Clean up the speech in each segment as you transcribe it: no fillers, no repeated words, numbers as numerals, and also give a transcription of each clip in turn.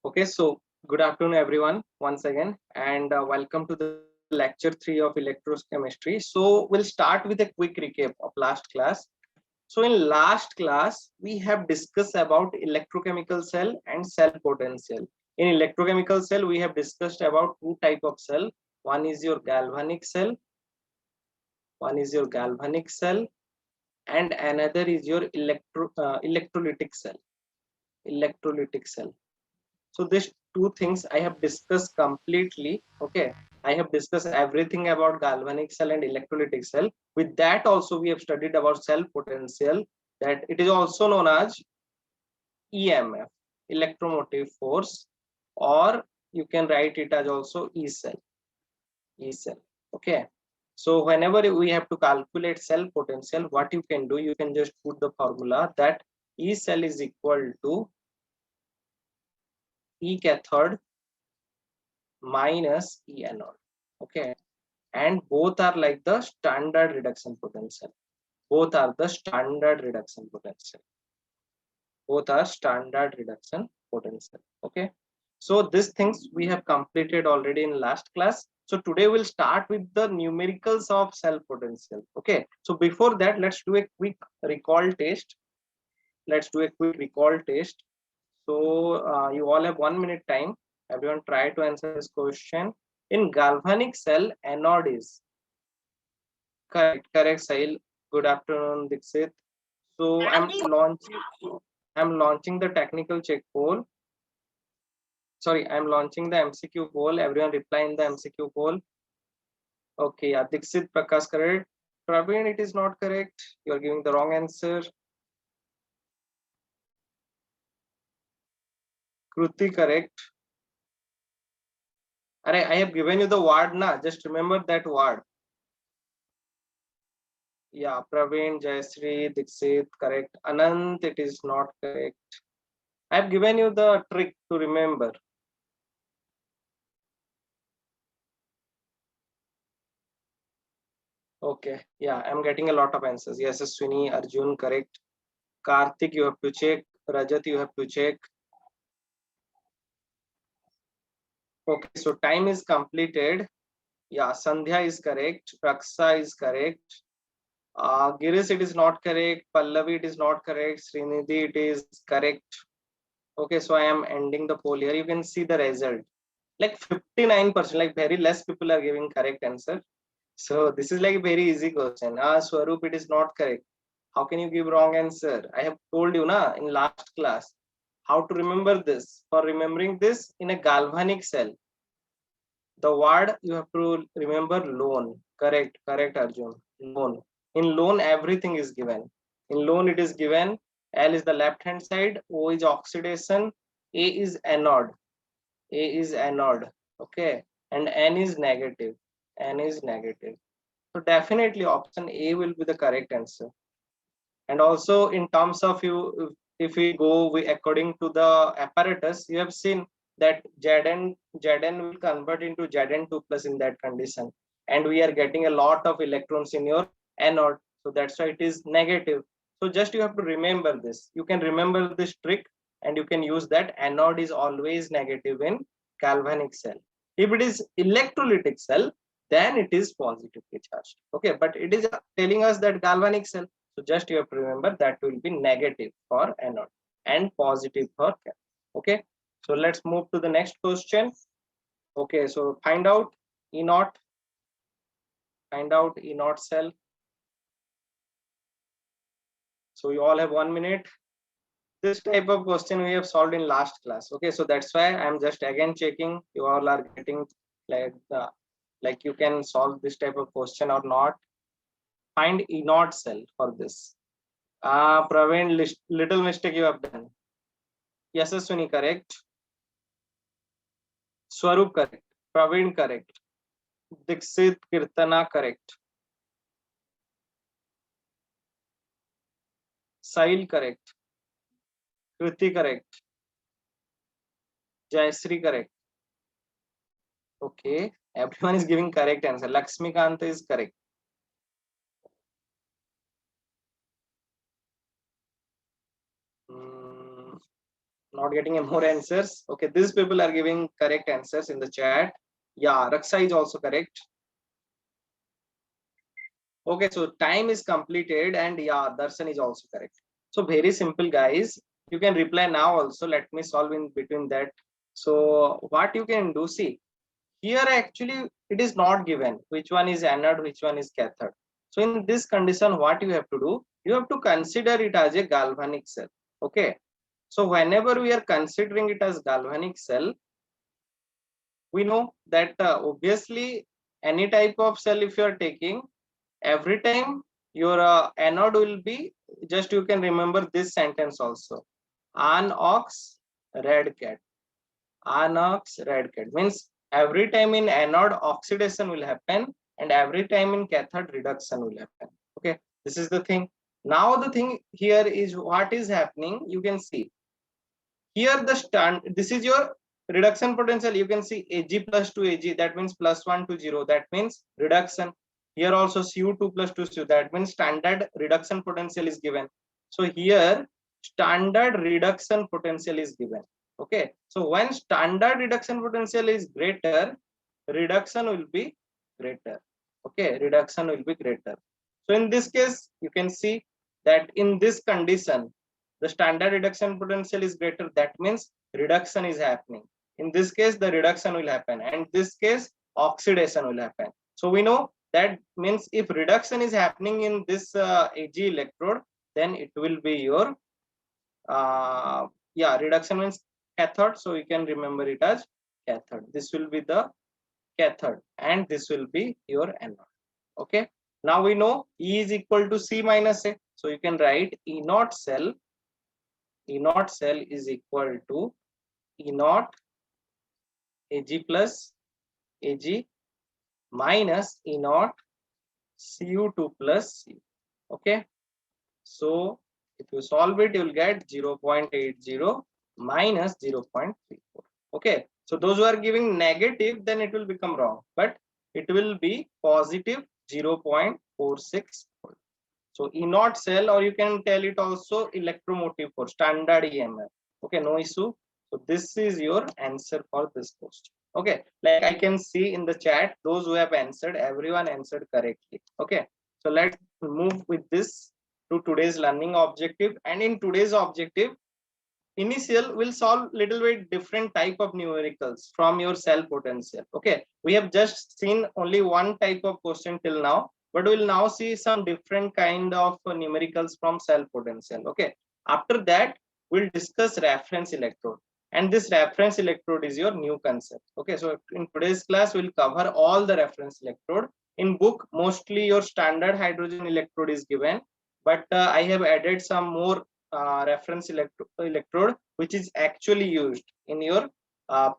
Okay, so good afternoon, everyone, once again, and welcome to the lecture 3 of electrochemistry. So, we'll start with a quick recap of last class. So, in last class, we have discussed about electrochemical cell and cell potential. In electrochemical cell, we have discussed about two type of cell. One is your galvanic cell, and another is your electrolytic cell. Electrolytic cell. So these two things I have discussed completely. Okay, I have discussed everything about galvanic cell and electrolytic cell. With that also we have studied about cell potential, that it is also known as EMF, electromotive force, or you can write it as also E cell. Okay, so whenever we have to calculate cell potential, what you can do, you can just put the formula that E cell is equal to E cathode minus E anode. Okay, and both are like the standard reduction potential. Both are the standard reduction potential. Both are standard reduction potential. Okay, so these things we have completed already in last class. So today we'll start with the numericals of cell potential. Okay, so before that, let's do a quick recall test. So you all have 1 minute time. Everyone try to answer this question. In galvanic cell, anode is correct, Sahil. Good afternoon, Dixit. So I'm launching the technical check poll. Sorry, I'm launching the MCQ poll. Everyone reply in the MCQ poll. Okay, yeah, Dixit Prakash correct. Praveen, it is not correct. You are giving the wrong answer. Kruti correct. I have given you the word na. Just remember that word. Yeah, Praveen, Jayashree, Dixit, correct. Anant, it is not correct. I have given you the trick to remember. Okay, yeah, I'm getting a lot of answers. Yes, Swini, Arjun, correct. Karthik, you have to check. Rajat, you have to check. Okay, so time is completed. Yeah, Sandhya is correct. Raksa is correct. Girish, it is not correct. Pallavi, it is not correct. Srinidhi, it is correct. Okay, so I am ending the poll here. You can see the result. Like 59%, like very less people are giving correct answer. So this is like a very easy question. Swaroop, it is not correct. How can you give wrong answer? I have told you na in last class how to remember this. For remembering this in a galvanic cell, the word you have to remember loan. Correct, Arjun. Loan. In loan, everything is given. In loan, it is given L is the left hand side, O is oxidation, A is anode. A is anode. Okay, and N is negative. N is negative. So definitely option A will be the correct answer. And also in terms of you, if we go according to the apparatus, you have seen that Zn will convert into Zn2 plus in that condition, and we are getting a lot of electrons in your anode, so that's why it is negative. So just you have to remember this. You can remember this trick, and you can use that. Anode is always negative in galvanic cell. If it is electrolytic cell, then it is positively charged. Okay, but it is telling us that galvanic cell, so just you have to remember that will be negative for anode and positive for cathode. Okay, so let's move to the next question. Okay, so find out E naught. Find out E naught cell. So you all have 1 minute. This type of question we have solved in last class. Okay, so that's why I'm just again checking you all are getting like you can solve this type of question or not. Find E naught cell for this. Praveen, little mistake you have done. Yes, Swini, correct. Swarup, correct. Praveen, correct. Dixit, Kirtana, correct. Sahil, correct. Kriti, correct. Jayashree, correct. Okay, everyone is giving correct answer. Lakshmi Kanta is correct. not getting more answers. Okay, these people are giving correct answers in the chat. Yeah, Raksha is also correct. Okay, so time is completed, and yeah, Darshan is also correct. So very simple, guys. You can reply now also. Let me solve in between that. So what you can do, see, here actually it is not given which one is anode, which one is cathode. So in this condition, what you have to do, you have to consider it as a galvanic cell. Okay, so whenever we are considering it as galvanic cell, we know that obviously any type of cell if you are taking, every time your anode will be, just you can remember this sentence also, anox red cat. Anox red cat means every time in anode oxidation will happen, and every time in cathode reduction will happen. Okay, this is the thing. Now the thing here is what is happening, you can see here the stand, this is your reduction potential. You can see Ag plus 2 Ag, that means plus 1 to 0, that means reduction. Here also Cu2 plus 2 Cu, that means standard reduction potential is given. So here standard reduction potential is given. Okay, so when standard reduction potential is greater, reduction will be greater. Okay, reduction will be greater. So in this case, you can see that in this condition, the standard reduction potential is greater, that means reduction is happening. In this case, the reduction will happen, and this case oxidation will happen. So we know that means if reduction is happening in this Ag electrode, then it will be your yeah, reduction means cathode, so you can remember it as cathode. This will be the cathode, and this will be your anode. Okay, now we know E is equal to C minus A, so you can write E naught cell is equal to E naught Ag plus Ag minus E naught Cu2 plus C. Okay, so if you solve it, you will get 0.80 minus 0.34. Okay, so those who are giving negative, then it will become wrong, but it will be positive 0.46 volt. So E naught cell, or you can tell it also electromotive force, standard EMF. Okay, no issue. So this is your answer for this question. Okay, like I can see in the chat, those who have answered, everyone answered correctly. Okay, so let's move with this to today's learning objective. And in today's objective, initial will solve little bit different type of numericals from your cell potential. Okay, we have just seen only one type of question till now, but we'll now see some different kind of numericals from cell potential. Okay, after that we'll discuss reference electrode, and this reference electrode is your new concept. Okay, so in today's class we'll cover all the reference electrode. In book mostly your standard hydrogen electrode is given, but I have added some more reference electrode which is actually used in your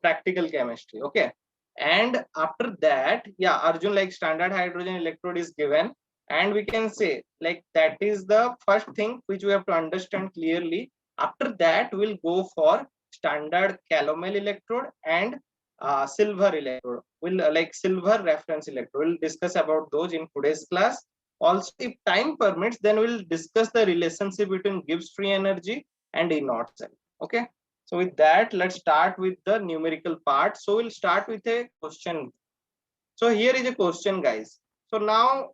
practical chemistry. Okay, and after that, yeah, Arjun, like standard hydrogen electrode is given, and we can say like that is the first thing which we have to understand clearly. After that we'll go for standard calomel electrode and silver electrode. We'll like silver reference electrode, we'll discuss about those in today's class. Also, if time permits, then we'll discuss the relationship between Gibbs free energy and E naught cell. Okay, so with that, let's start with the numerical part. So we'll start with a question. So here is a question, guys. So now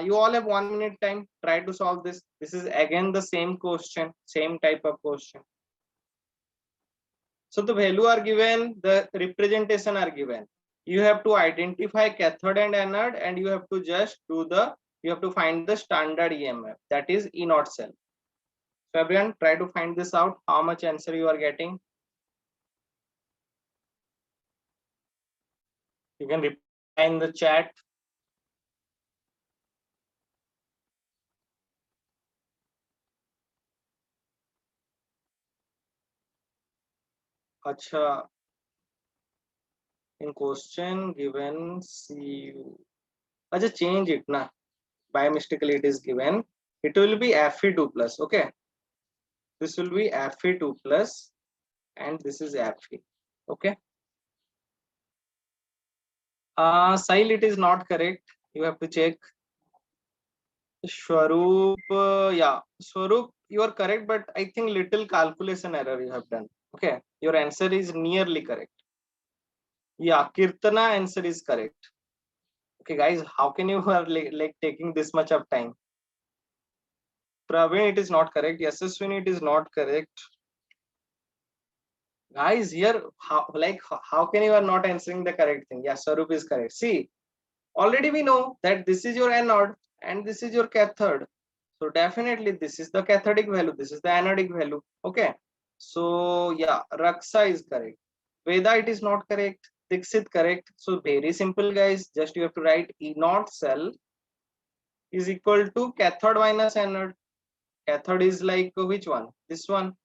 you all have 1 minute time. Try to solve this. This is again the same question, same type of question. So the value are given, the representation are given. You have to identify cathode and anode, and you have to just do the, you have to find the standard EMF, that is E naught cell. So everyone try to find this out, how much answer you are getting. You can reply in the chat. Acha, in question given CU. Acha, change it na. By mistakenly it is given. It will be Fe2 plus. Okay. This will be Fe2 plus, and this is Fe. Okay. Sahil, it is not correct. You have to check. Swaroop, yeah, Swaroop, you are correct, but I think little calculation error you have done. Okay, your answer is nearly correct. Yeah, Kirtana answer is correct. Okay, guys, how can you are like taking this much of time? Praveen, it is not correct. Yashaswini, it is not correct. Guys, here, how can you are not answering the correct thing? Yeah, Sarup is correct. See, already we know that this is your anode and this is your cathode. So definitely this is the cathodic value, this is the anodic value. Okay. So yeah, Raksa is correct. Veda, it is not correct. Dixit correct. So very simple, guys. Just you have to write E naught cell is equal to cathode minus anode. Cathode is like which one? This one.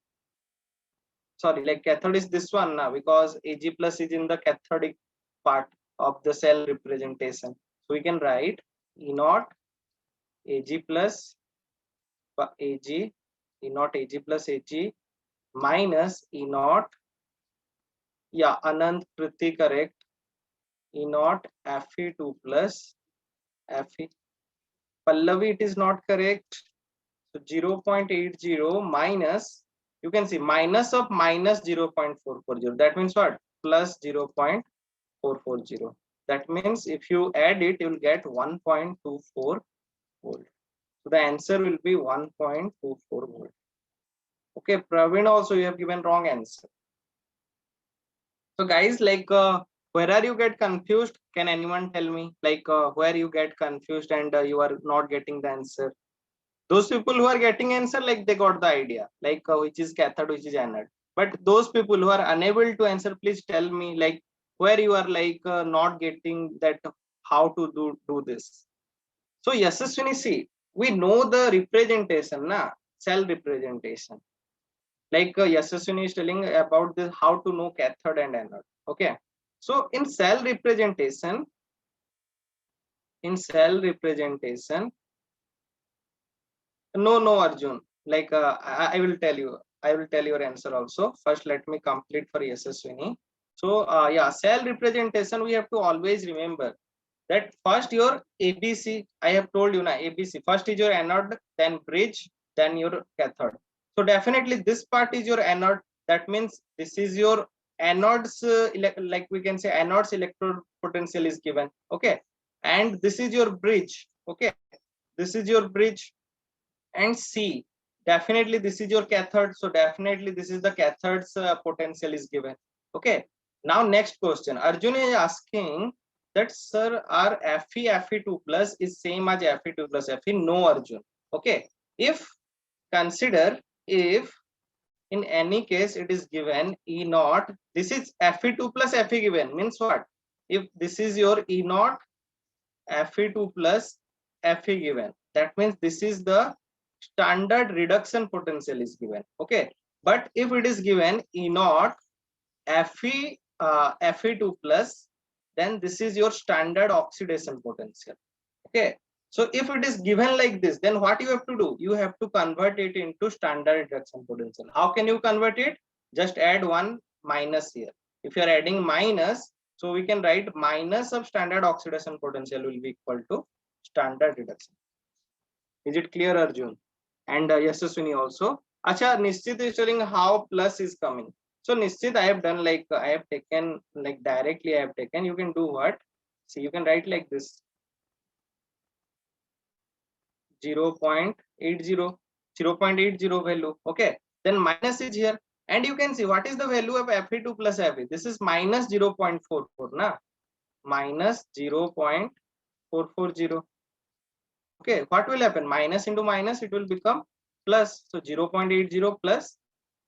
Sorry, like cathode is this one now because Ag plus is in the cathodic part of the cell representation. So we can write E naught Ag plus Ag, E naught Ag plus Ag minus E naught. Yeah, Anand Priti correct. E naught Fe2 plus Fe. Pallavi, it is not correct. So 0.80 minus, you can see minus of minus 0.440. That means what? Plus 0.440. That means if you add it, you will get 1.24 volt. So the answer will be 1.24 volt. Okay, Praveen, also you have given wrong answer. So guys, like where are you get confused? Can anyone tell me like where you get confused and you are not getting the answer? Those people who are getting answer, like they got the idea, like which is cathode, which is anode. But those people who are unable to answer, please tell me like where you are like not getting that how to do this. So Yashaswini, see, we know the representation, na cell representation. Like Yashaswini is telling about this how to know cathode and anode. Okay, so in cell representation, no Arjun, like I will tell you, I will tell your answer also. First let me complete for Yashaswini. So yeah, cell representation, we have to always remember that first your ABC, I have told you now, ABC first is your anode, then bridge, then your cathode. So definitely this part is your anode. That means this is your anodes, like we can say anodes electrode potential is given. Okay, and this is your bridge. Okay, this is your bridge. And C, definitely this is your cathode. So definitely this is the cathode's potential is given. Okay, now next question. Arjun is asking that sir, our Fe2 plus is same as Fe2 plus Fe. No, Arjun. Okay, if consider if in any case it is given E naught, this is Fe2 plus Fe given, means what? If this is your E naught Fe2 plus Fe given, that means this is the standard reduction potential is given. Okay, but if it is given E naught Fe2 plus, then this is your standard oxidation potential. Okay, so if it is given like this, then what you have to do? You have to convert it into standard reduction potential. How can you convert it? Just add one minus here. If you are adding minus, so we can write minus of standard oxidation potential will be equal to standard reduction. Is it clear, Arjun? And Yashaswini also. Acha, Nishchit is telling how plus is coming. So Nishchit, I have done like I have taken like directly I have taken. You can do what? See, you can write like this 0.80, 0.80 value. Okay, then minus is here, and you can see what is the value of Fe2 plus Fe. This is minus 0.44, na minus 0.440. Okay, what will happen? Minus into minus, it will become plus. So 0.80 plus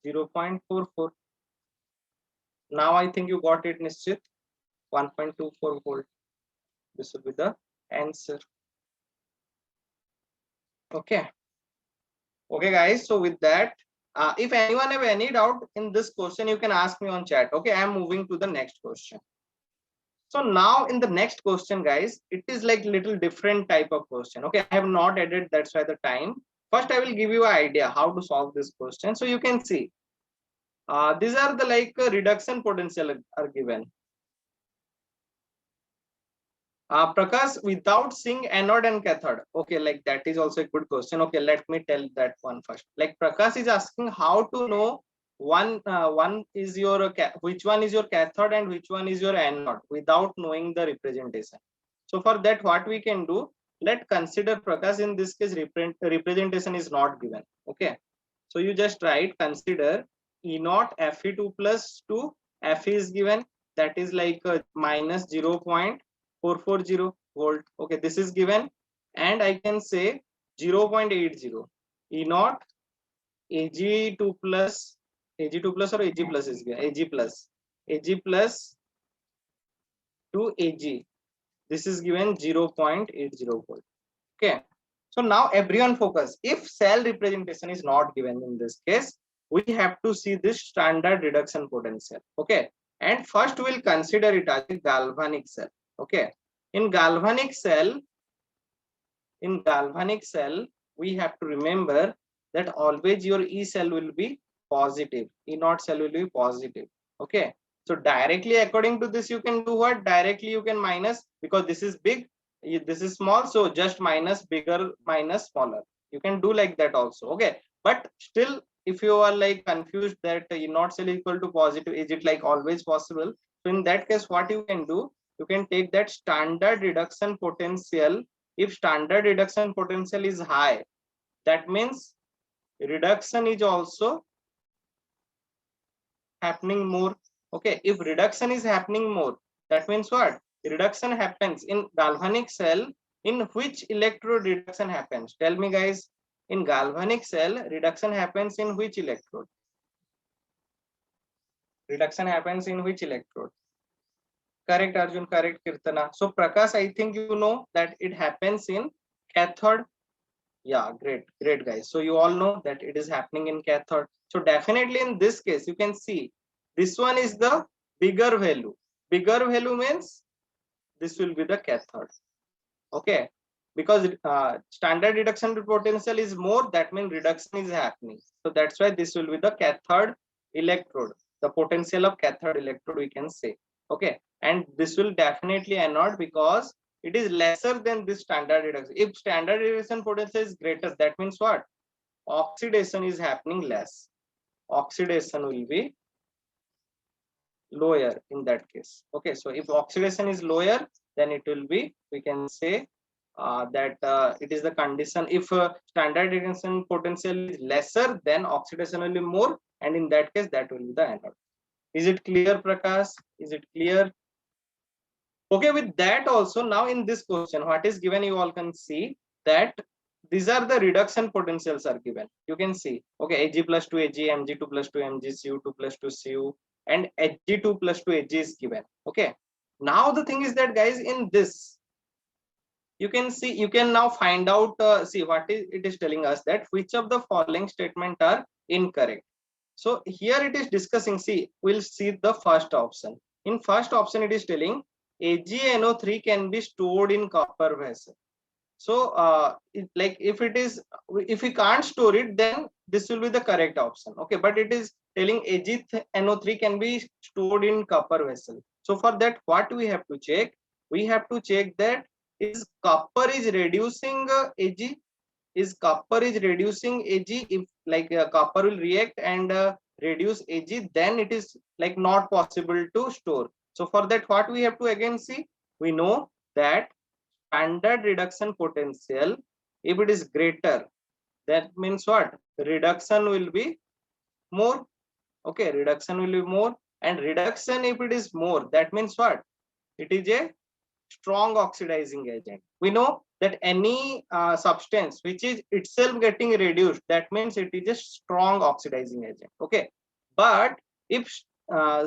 0.44. Now I think you got it, Nishchit. 1.24 volt. This will be the answer. Okay. Okay, guys. So with that, if anyone have any doubt in this question, you can ask me on chat. Okay, I am moving to the next question. So now in the next question, guys, it is like little different type of question. Okay, I have not added, that's why the time. First, I will give you an idea how to solve this question. So you can see these are the like reduction potential are given. Prakash, without seeing anode and cathode. Okay, like that is also a good question. Okay, let me tell that one first. Like Prakash is asking how to know one is your which one is your cathode and which one is your anode without knowing the representation. So for that, what we can do, let consider Prakash. In this case, representation is not given. Okay, so you just write consider E naught Fe2 plus 2, Fe is given, that is like minus 0.440 volt. Okay, this is given, and I can say 0.80 E naught Ag2 plus or Ag plus is given, Ag plus to Ag. This is given 0.80 volt. Okay, so now everyone focus. If cell representation is not given in this case, we have to see this standard reduction potential. Okay, and first we'll consider it as a galvanic cell. Okay, in galvanic cell, we have to remember that always your E cell will be positive, E naught cell will be positive. Okay, so directly according to this, you can do what? Directly you can minus, because this is big, this is small, so just minus bigger minus smaller. You can do like that also. Okay, but still, if you are like confused that E naught cell equal to positive, is it like always possible? So in that case, what you can do, you can take that standard reduction potential. If standard reduction potential is high, that means reduction is also happening more. Okay, if reduction is happening more, that means what? Reduction happens in galvanic cell. In which electrode reduction happens? Tell me guys, in galvanic cell reduction happens in which electrode? Reduction happens in which electrode? Correct Arjun, correct Kirtana. So Prakash, I think you know that it happens in cathode. Yeah, great guys. So you all know that it is happening in cathode. So definitely in this case, you can see this one is the bigger value. Bigger value means this will be the cathode. Okay, because standard reduction potential is more, that means reduction is happening. So that's why this will be the cathode electrode, the potential of cathode electrode we can say. Okay, and this will definitely anode because it is lesser than this standard reduction. If standard reduction potential is greater, that means what? Oxidation is happening less. Oxidation will be lower in that case. Okay, so if oxidation is lower, then it will be, we can say that it is the condition. If standard reduction potential is lesser, then oxidation will be more, and in that case, that will be the anode. Is it clear, Prakash? Is it clear? Okay, with that also, now in this question, what is given, you all can see that these are the reduction potentials are given. You can see, okay, Ag plus 2 Ag, Mg2 plus 2 Mg, Cu2 plus 2 Cu, and Hg2 plus 2 Hg is given. Okay, now the thing is that guys, in this, you can see, you can now find out, see what is it is telling us, that which of the following statement are incorrect. So here it is discussing, see, we'll see the first option. In first option, it is telling AgNO3 can be stored in copper vessel. So like if we can't store it, then this will be the correct option. Okay, but it is telling AgNO3 can be stored in copper vessel. So for that, what we have to check? We have to check that is copper is reducing Ag. Is copper is reducing Ag? If like copper will react and reduce Ag, then it is like not possible to store. So for that, what we have to again see? We know that standard reduction potential, if it is greater, that means what? Reduction will be more. Okay, reduction will be more, and reduction if it is more, that means what? It is a strong oxidizing agent. We know that any substance which is itself getting reduced, that means it is a strong oxidizing agent. Okay, but if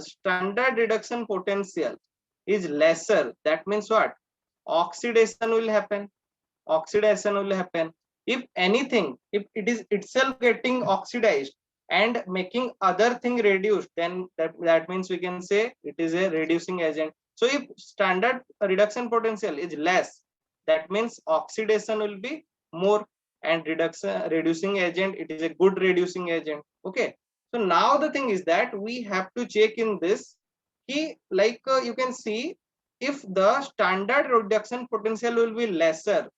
standard reduction potential is lesser, that means what? Oxidation will happen. Oxidation will happen. If anything, if it is itself getting oxidized and making other thing reduced, then that means we can say it is a reducing agent. So if standard reduction potential is less, that means oxidation will be more, and reducing agent, it is a good reducing agent. Okay, so now the thing is that we have to check in this key, like you can see, if the standard reduction potential will be lesser,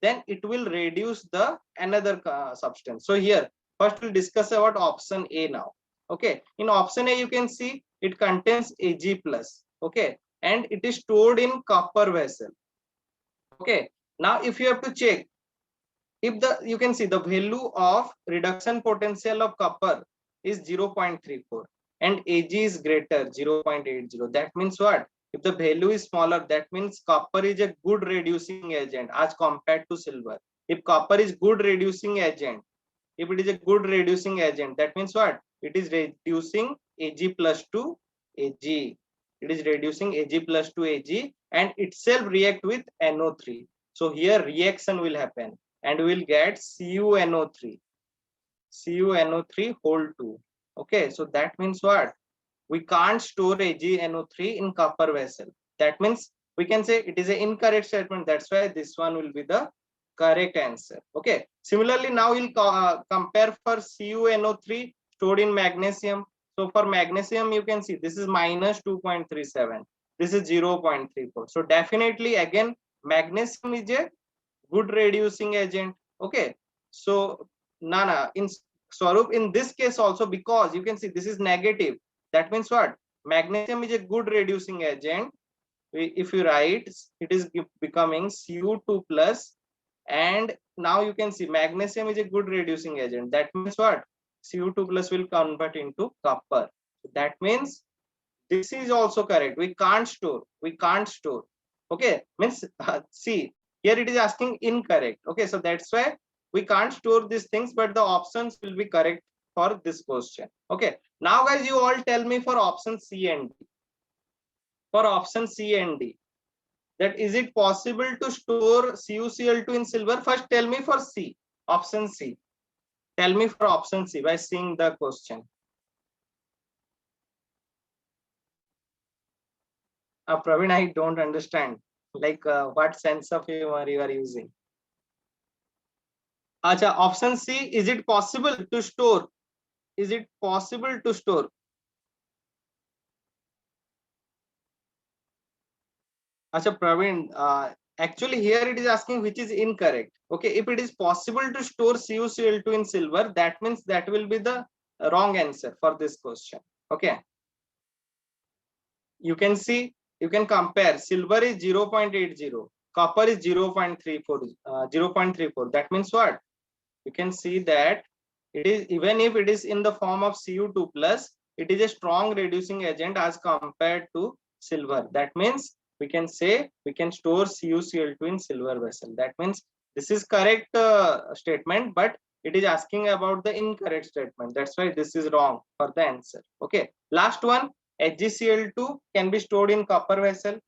then it will reduce the another substance. So here first we'll discuss about option A now. Okay, in option A you can see it contains Ag plus. Okay, and it is stored in copper vessel. Okay, now if you have to check if the, you can see the value of reduction potential of copper is 0.34 and Ag is greater 0.80. That means what? If the value is smaller, that means copper is a good reducing agent as compared to silver. If copper is good reducing agent, if it is a good reducing agent, that means what? It is reducing Ag plus to Ag. It is reducing Ag plus to Ag and itself react with NO3. So here reaction will happen and we'll get CuNO3. CuNO3 whole 2. Okay, so that means what? We can't store AgNO3 in copper vessel. That means we can say it is an incorrect statement. That's why this one will be the correct answer. Okay. Similarly, now we'll compare for CuNO3 stored in magnesium. So for magnesium, you can see this is minus 2.37. This is 0.34. So definitely again, magnesium is a good reducing agent. Okay. So Nana, in Swarup, in this case also, because you can see this is negative, that means what? Magnesium is a good reducing agent. If you write, it is becoming Cu2 plus, and now you can see magnesium is a good reducing agent. That means what? Cu2 plus will convert into copper. That means this is also correct. We can't store. We can't store. Okay, means see here it is asking incorrect. Okay, so that's why we can't store these things, but the options will be correct for this question. Okay, now guys, you all tell me for option C and D. For option C and D, that is it possible to store CuCl2 in silver? First tell me for C, option C. Tell me for option C by seeing the question. Praveen, I don't understand. Like what sense of humor you are using? Acha, option C, is it possible to store? Is it possible to store? Acha, Praveen, actually here it is asking which is incorrect. Okay, if it is possible to store CuCl2 in silver, that means that will be the wrong answer for this question. Okay, you can see, you can compare. Silver is 0.80, copper is 0.34. 0.34. That means what? You can see that it is, even if it is in the form of Cu2 plus, it is a strong reducing agent as compared to silver. That means we can say we can store CuCl2 in silver vessel. That means this is correct statement, but it is asking about the incorrect statement. That's why this is wrong for the answer. Okay, last one, HgCl2 can be stored in copper vessel.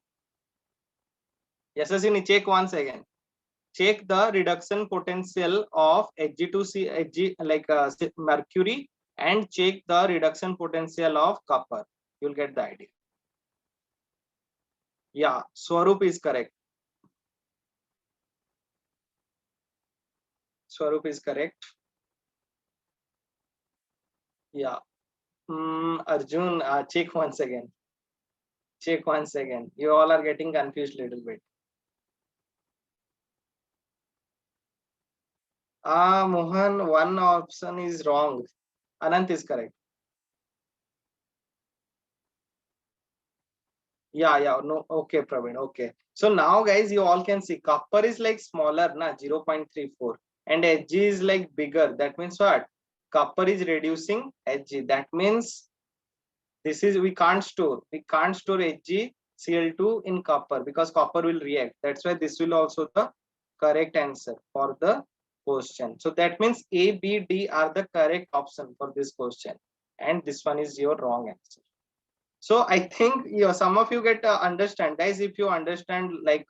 Yes, Asini, check once again. Check the reduction potential of Hg2C, Hg like mercury, and check the reduction potential of copper. You'll get the idea. Yeah, Swarup is correct. Swarup is correct. Yeah. Arjun, check once again. Check once again. You all are getting confused a little bit. Mohan, one option is wrong. Anant is correct. Yeah, no, okay, Praveen, okay. So now guys, you all can see copper is like smaller, na 0.34, and Hg is like bigger. That means what? Copper is reducing Hg. That means this is, we can't store HgCl2 in copper because copper will react. That's why this will also the correct answer for the question. So that means A, B, D are the correct option for this question, and this one is your wrong answer. So I think some of you get understand, guys. If you understand, like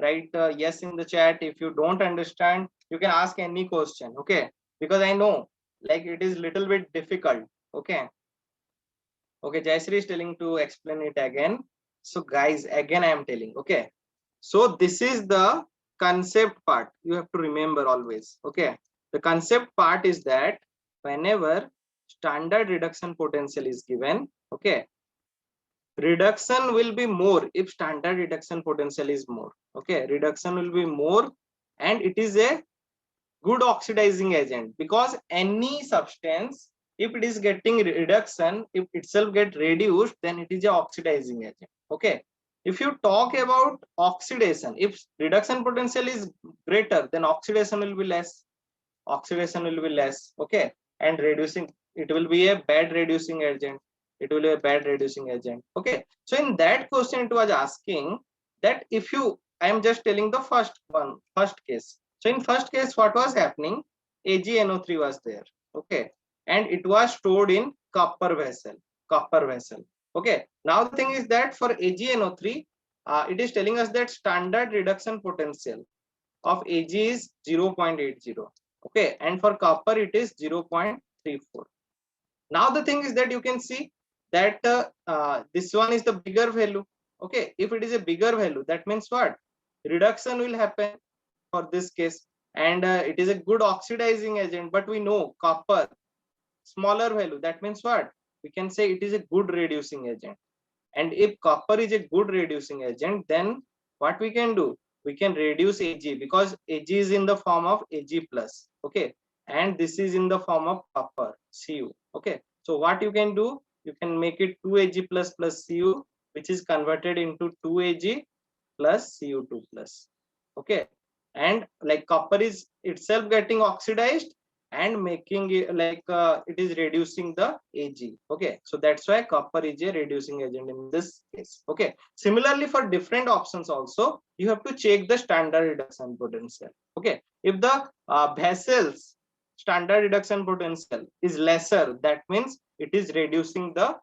write yes in the chat. If you don't understand, you can ask any question. Okay, because I know like it is little bit difficult. Okay. Okay, Jayshree is telling to explain it again. So guys, again I am telling. Okay, so this is the concept part. You have to remember always. Okay, the concept part is that whenever standard reduction potential is given, okay, reduction will be more if standard reduction potential is more. Okay, reduction will be more, and it is a good oxidizing agent because any substance If it is getting reduction, if itself get reduced, then it is a oxidizing agent. Okay. If you talk about oxidation, if reduction potential is greater, then oxidation will be less. Oxidation will be less. Okay. And reducing, it will be a bad reducing agent. It will be a bad reducing agent. Okay. So in that question, it was asking that if you, I am just telling the first case. So in first case, what was happening? AgNO3 was there. Okay. And it was stored in copper vessel. Copper vessel. Okay. Now the thing is that for AgNO3, it is telling us that standard reduction potential of Ag is 0.80. Okay. And for copper, it is 0.34. Now the thing is that you can see that this one is the bigger value. Okay. If it is a bigger value, that means what? Reduction will happen for this case. And it is a good oxidizing agent, but we know copper, smaller value. That means what? We can say it is a good reducing agent. And if copper is a good reducing agent, then what we can do? We can reduce Ag, because Ag is in the form of Ag plus. Okay. And this is in the form of copper, Cu. Okay. So what you can do? You can make it 2Ag plus plus Cu, which is converted into 2Ag plus Cu2 plus. Okay. And like copper is itself getting oxidized and making it like it is reducing the Ag. Okay. So that's why copper is a reducing agent in this case. Okay. Similarly, for different options also, you have to check the standard reduction potential. Okay. If the vessel's standard reduction potential is lesser, that means it is reducing the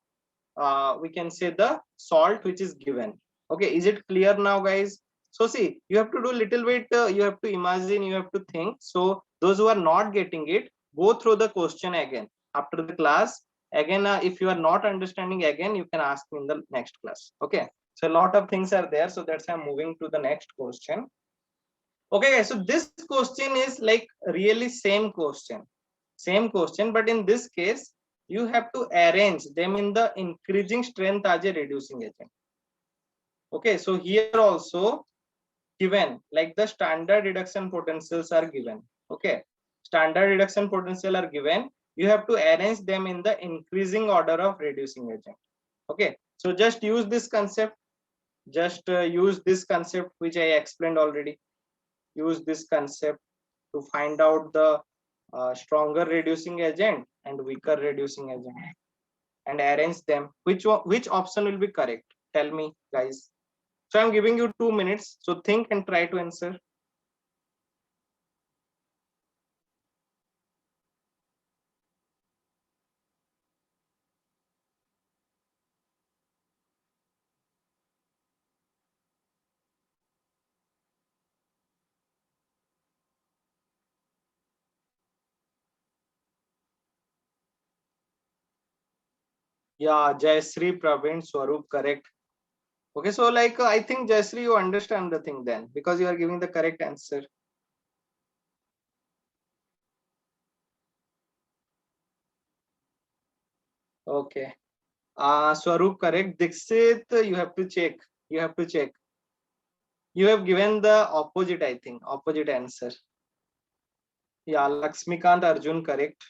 we can say the salt which is given. Okay. Is it clear now, guys? So see, you have to do little bit, you have to imagine, you have to think. So those who are not getting it, go through the question again after the class. Again, if you are not understanding again, you can ask me in the next class. Okay. So a lot of things are there. So that's why I'm moving to the next question. Okay, guys. So this question is like really same question, but in this case, you have to arrange them in the increasing strength as a reducing agent. Okay. So here also, given like the standard reduction potentials are given. Okay, standard reduction potential are given. You have to arrange them in the increasing order of reducing agent. Okay, so just use this concept, use this concept which I explained already. Use this concept to find out the stronger reducing agent and weaker reducing agent, and arrange them. Which option will be correct? Tell me, guys. So I'm giving you 2 minutes. So think and try to answer. Yeah, Jayashree, Praveen, Swaroop, correct. Okay, so like I think Jayashree, you understand the thing then, because you are giving the correct answer. Okay. Swaroop, correct. Dixit, you have to check. You have to check. You have given the opposite, I think, opposite answer. Yeah, Lakshmikant Arjun, correct.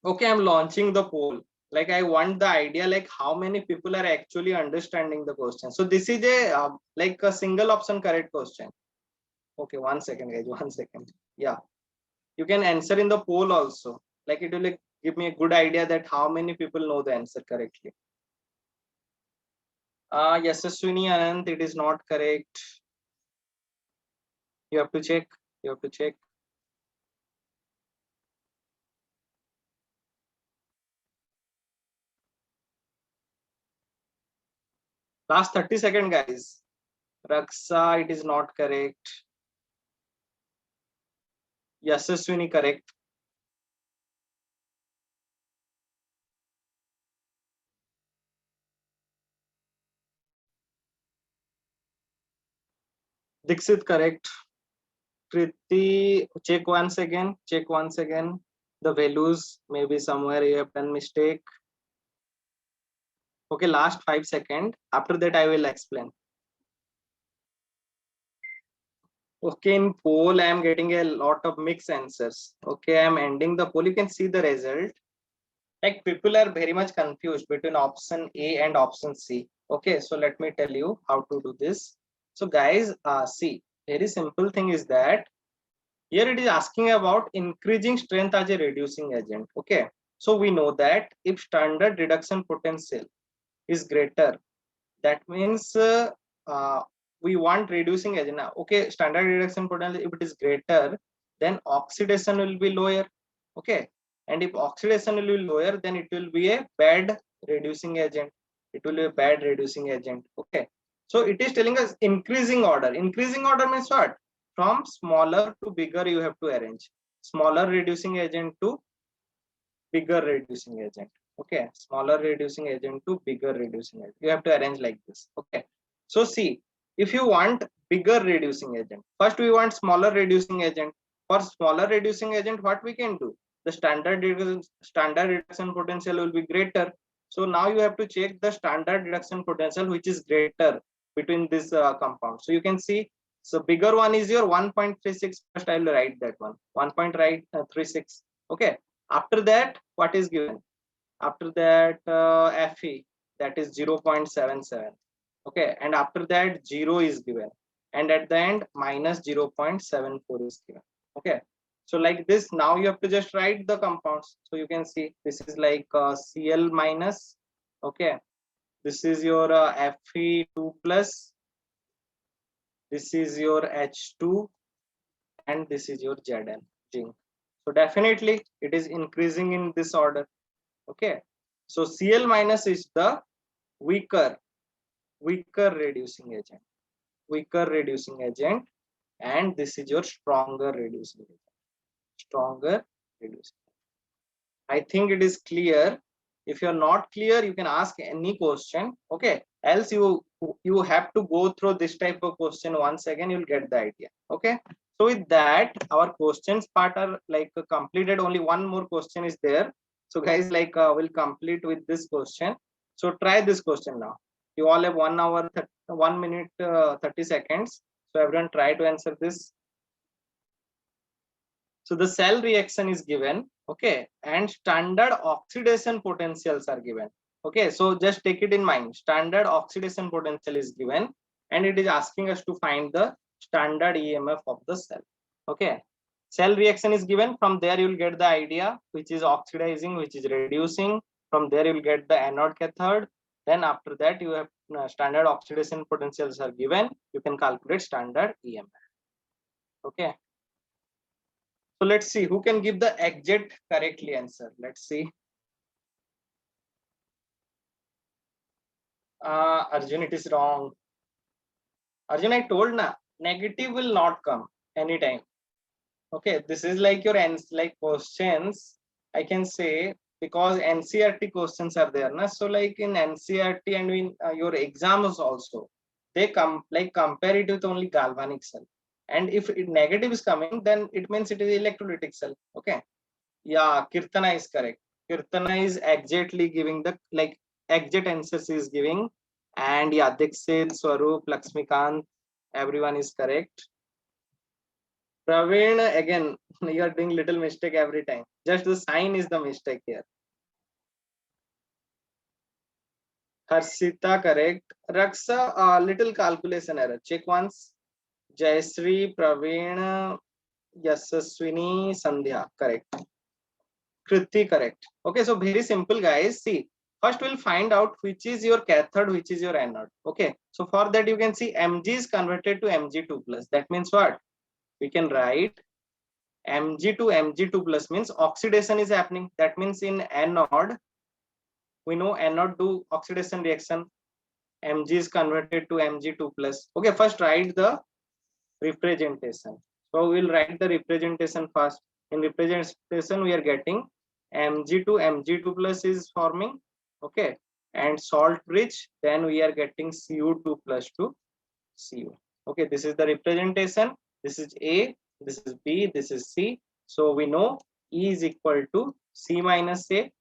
Okay, I'm launching the poll. Like I want the idea like how many people are actually understanding the question. So this is a like a single option correct question. Okay, 1 second, guys. 1 second. Yeah, you can answer in the poll also. Like it will like give me a good idea that how many people know the answer correctly. Yes, Swini Anand, it is not correct. You have to check. You have to check. Last 30 seconds, guys. Raksa, it is not correct. Yes, Swini, correct. Dixit, correct. Kriti, check once again. Check once again. The values, maybe somewhere you have done mistake. Okay, last 5 seconds. After that, I will explain. Okay, in poll, I am getting a lot of mixed answers. Okay, I am ending the poll. You can see the result. Like people are very much confused between option A and option C. Okay, so let me tell you how to do this. So guys, see, very simple thing is that here it is asking about increasing strength as a reducing agent. Okay, so we know that if standard reduction potential is greater, that means we want reducing agent. Okay, standard reduction potential, if it is greater, then oxidation will be lower. Okay, and if oxidation will be lower, then it will be a bad reducing agent. It will be a bad reducing agent. Okay, so it is telling us increasing order. Increasing order means what? From smaller to bigger you have to arrange. Smaller reducing agent to bigger reducing agent. Okay, smaller reducing agent to bigger reducing agent, you have to arrange like this. Okay, so see, if you want bigger reducing agent, first we want smaller reducing agent. For smaller reducing agent, what we can do, the standard reduction potential will be greater. So now you have to check the standard reduction potential which is greater between this compound. So you can see, so bigger one is your 1.36. First I will write that one, 1.36. Okay, after that, what is given? After that, Fe, that is 0.77. Okay, and after that, 0 is given. And at the end, minus 0.74 is given. Okay, so like this, now you have to just write the compounds. So you can see this is like Cl minus. Okay, this is your Fe2 plus. This is your H2, and this is your Zn, zinc. So definitely, it is increasing in this order. Okay, so Cl minus is the weaker reducing agent, and this is your stronger reducing agent, stronger reducing. I think it is clear. If you're not clear, you can ask any question. Okay, else you have to go through this type of question once again, you'll get the idea. Okay, so with that, our questions part are like completed. Only one more question is there. So guys, like we'll complete with this question. So try this question now. You all have 1 hour 1 minute 30 seconds. So everyone try to answer this. So the cell reaction is given, okay, and standard oxidation potentials are given. Okay, so just take it in mind. Standard oxidation potential is given, and it is asking us to find the standard EMF of the cell. Okay, cell reaction is given. From there you will get the idea which is oxidizing, which is reducing. From there you will get the anode cathode. Then after that you have standard oxidation potentials are given. You can calculate standard EMF. Okay. So let's see who can give the exact correctly answer. Let's see. Arjun, it is wrong. Arjun, I told na, negative will not come anytime. Okay, this is like your like questions. I can say because NCERT questions are there na. So like in NCERT and in your exams also, they come like compare it with only galvanic cell. And if it negative is coming, then it means it is electrolytic cell. Okay. Yeah, Kirtana is correct. Kirtana is exactly giving the like exact answers is giving, and yeah, Dixit, Swaroop, Lakshmikant, everyone is correct. Praveen, again, you are doing little mistake every time. Just the sign is the mistake here. Harshita correct. Raksa, little calculation error. Check once. Jayasri, Praveen, Yasaswini, Sandhya correct. Kriti correct. Okay, so very simple guys. See, first we'll find out which is your cathode, which is your anode. Okay, so for that you can see Mg is converted to Mg2 plus. That means what? We can write Mg to Mg2 plus means oxidation is happening. That means in anode, we know anode do oxidation reaction. Mg is converted to Mg2 plus. Okay, first write the representation. So we'll write the representation first. In representation, we are getting Mg2 plus is forming, okay, and salt rich. Then we are getting Cu2 plus to Cu. Okay, this is the representation. This is A, this is B, this is C. So we know E is equal to C minus A.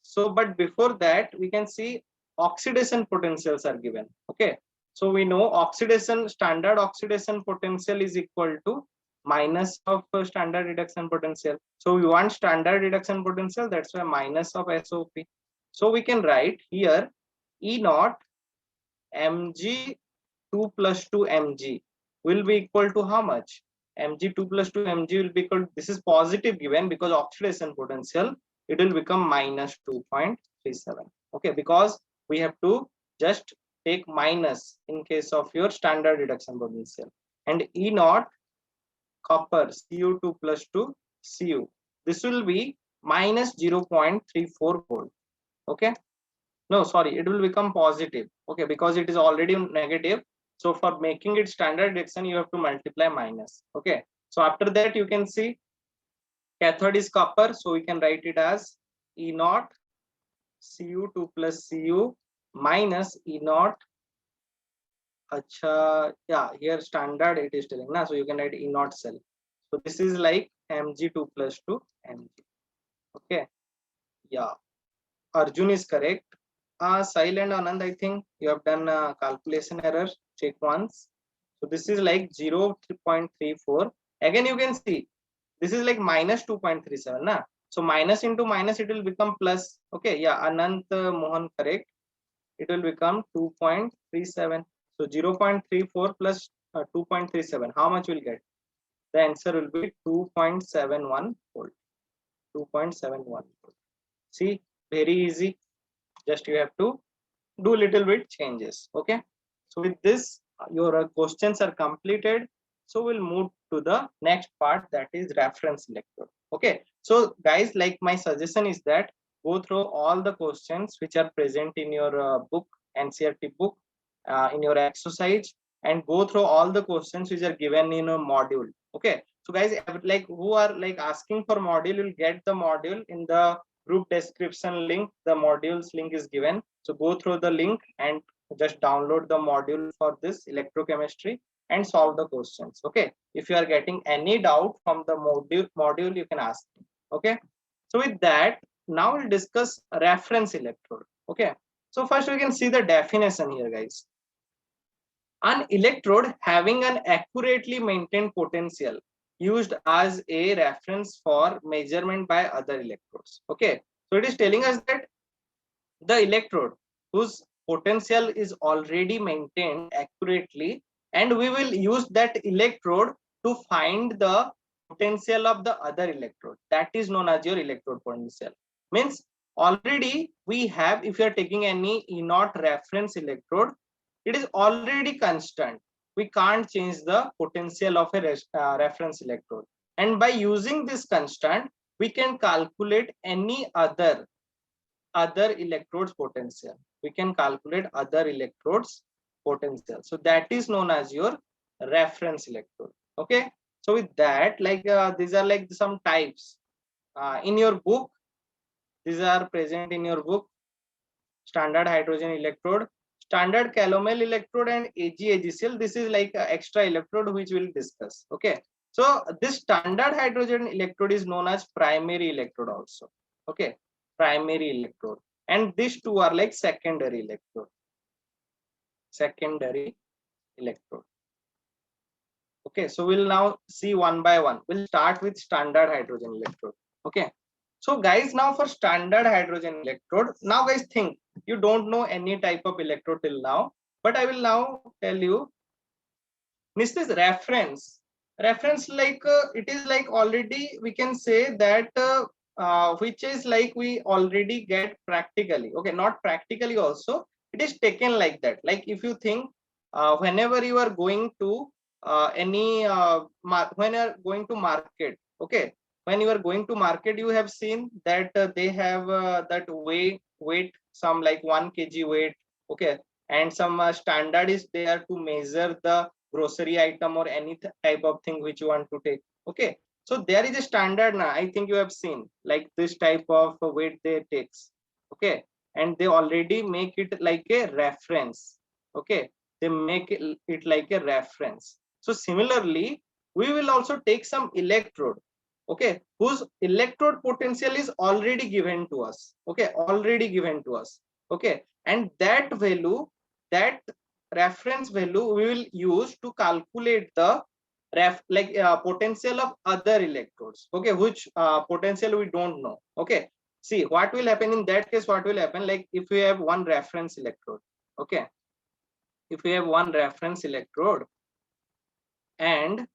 So, but before that, we can see oxidation potentials are given. Okay, So we know oxidation, standard oxidation potential is equal to minus of standard reduction potential. So we want standard reduction potential, that's why minus of SOP. So we can write here E naught mg 2 plus 2 mg will be equal to how much? Mg 2 plus 2 mg will be equal to, this is positive given because oxidation potential, it will become minus 2.37. Okay, because we have to just take minus in case of your standard reduction potential. And E naught copper Cu2 plus 2 Cu, this will be minus 0.34 volt. Okay, no sorry, it will become positive. Okay, because it is already negative, so for making it standard reduction you have to multiply minus. Okay, so after that you can see cathode is copper, so we can write it as E naught Cu2 plus Cu minus E naught. Acha, yeah, here standard it is telling na, so you can write E naught cell. So this is like Mg2 plus 2 Mg. Okay, yeah, Arjun is correct. Sahil and Anand, I think you have done a calculation error. Check once. So this is like 0.34. Again, you can see this is like minus 2.37. Na? So minus into minus, it will become plus. Okay, yeah, Anand Mohan correct. It will become 2.37. So 0.34 plus 2.37. How much will get? The answer will be 2.71 volt. 2.71 volt. See, very easy. Just you have to do little bit changes. Okay, so with this your questions are completed, so we'll move to the next part, that is reference electrode. Okay, so guys, like my suggestion is that go through all the questions which are present in your book, NCERT book, in your exercise, and go through all the questions which are given in a module. Okay, so guys, like who are like asking for module, will get the module in the group description link. The modules link is given, so go through the link and just download the module for this electrochemistry and solve the questions. Okay, if you are getting any doubt from the module you can ask me. Okay, so with that, now we'll discuss reference electrode. Okay, so first we can see the definition here, guys. An electrode having an accurately maintained potential used as a reference for measurement by other electrodes. Okay, so it is telling us that the electrode whose potential is already maintained accurately, and we will use that electrode to find the potential of the other electrode, that is known as your electrode potential. Means already we have, if you are taking any E naught reference electrode, it is already constant. We can't change the potential of a reference electrode, and by using this constant we can calculate any other electrodes potential. We can calculate other electrodes potential, so that is known as your reference electrode. Okay, so with that, like these are like some types in your book, these are present in your book: standard hydrogen electrode, standard calomel electrode, and AgAgCl. This is like extra electrode which we'll discuss. Okay, so this standard hydrogen electrode is known as primary electrode also. Okay, primary electrode, and these two are like secondary electrode. Secondary electrode. Okay, so we'll now see one by one. We'll start with standard hydrogen electrode. Okay, so guys, now for standard hydrogen electrode, now guys think you don't know any type of electrode till now, but I will now tell you. This is reference like it is like already we can say that which is like we already get practically. Okay, not practically also, it is taken like that. Like if you think whenever you are going to any when you are going to market. Okay, when you are going to market, you have seen that they have that weight some like 1 kg weight. Okay, and some standard is there to measure the grocery item or any type of thing which you want to take. Okay, so there is a standard now. I think you have seen like this type of weight they takes. Okay, and they already make it like a reference. Okay, they make it like a reference. So similarly, we will also take some electrode. Okay, whose electrode potential is already given to us. Okay, already given to us. Okay, and that value, that reference value we will use to calculate the potential of other electrodes. Okay, which potential we don't know. Okay, see what will happen in that case. What will happen, like if we have one reference electrode. Okay, if we have one reference electrode, and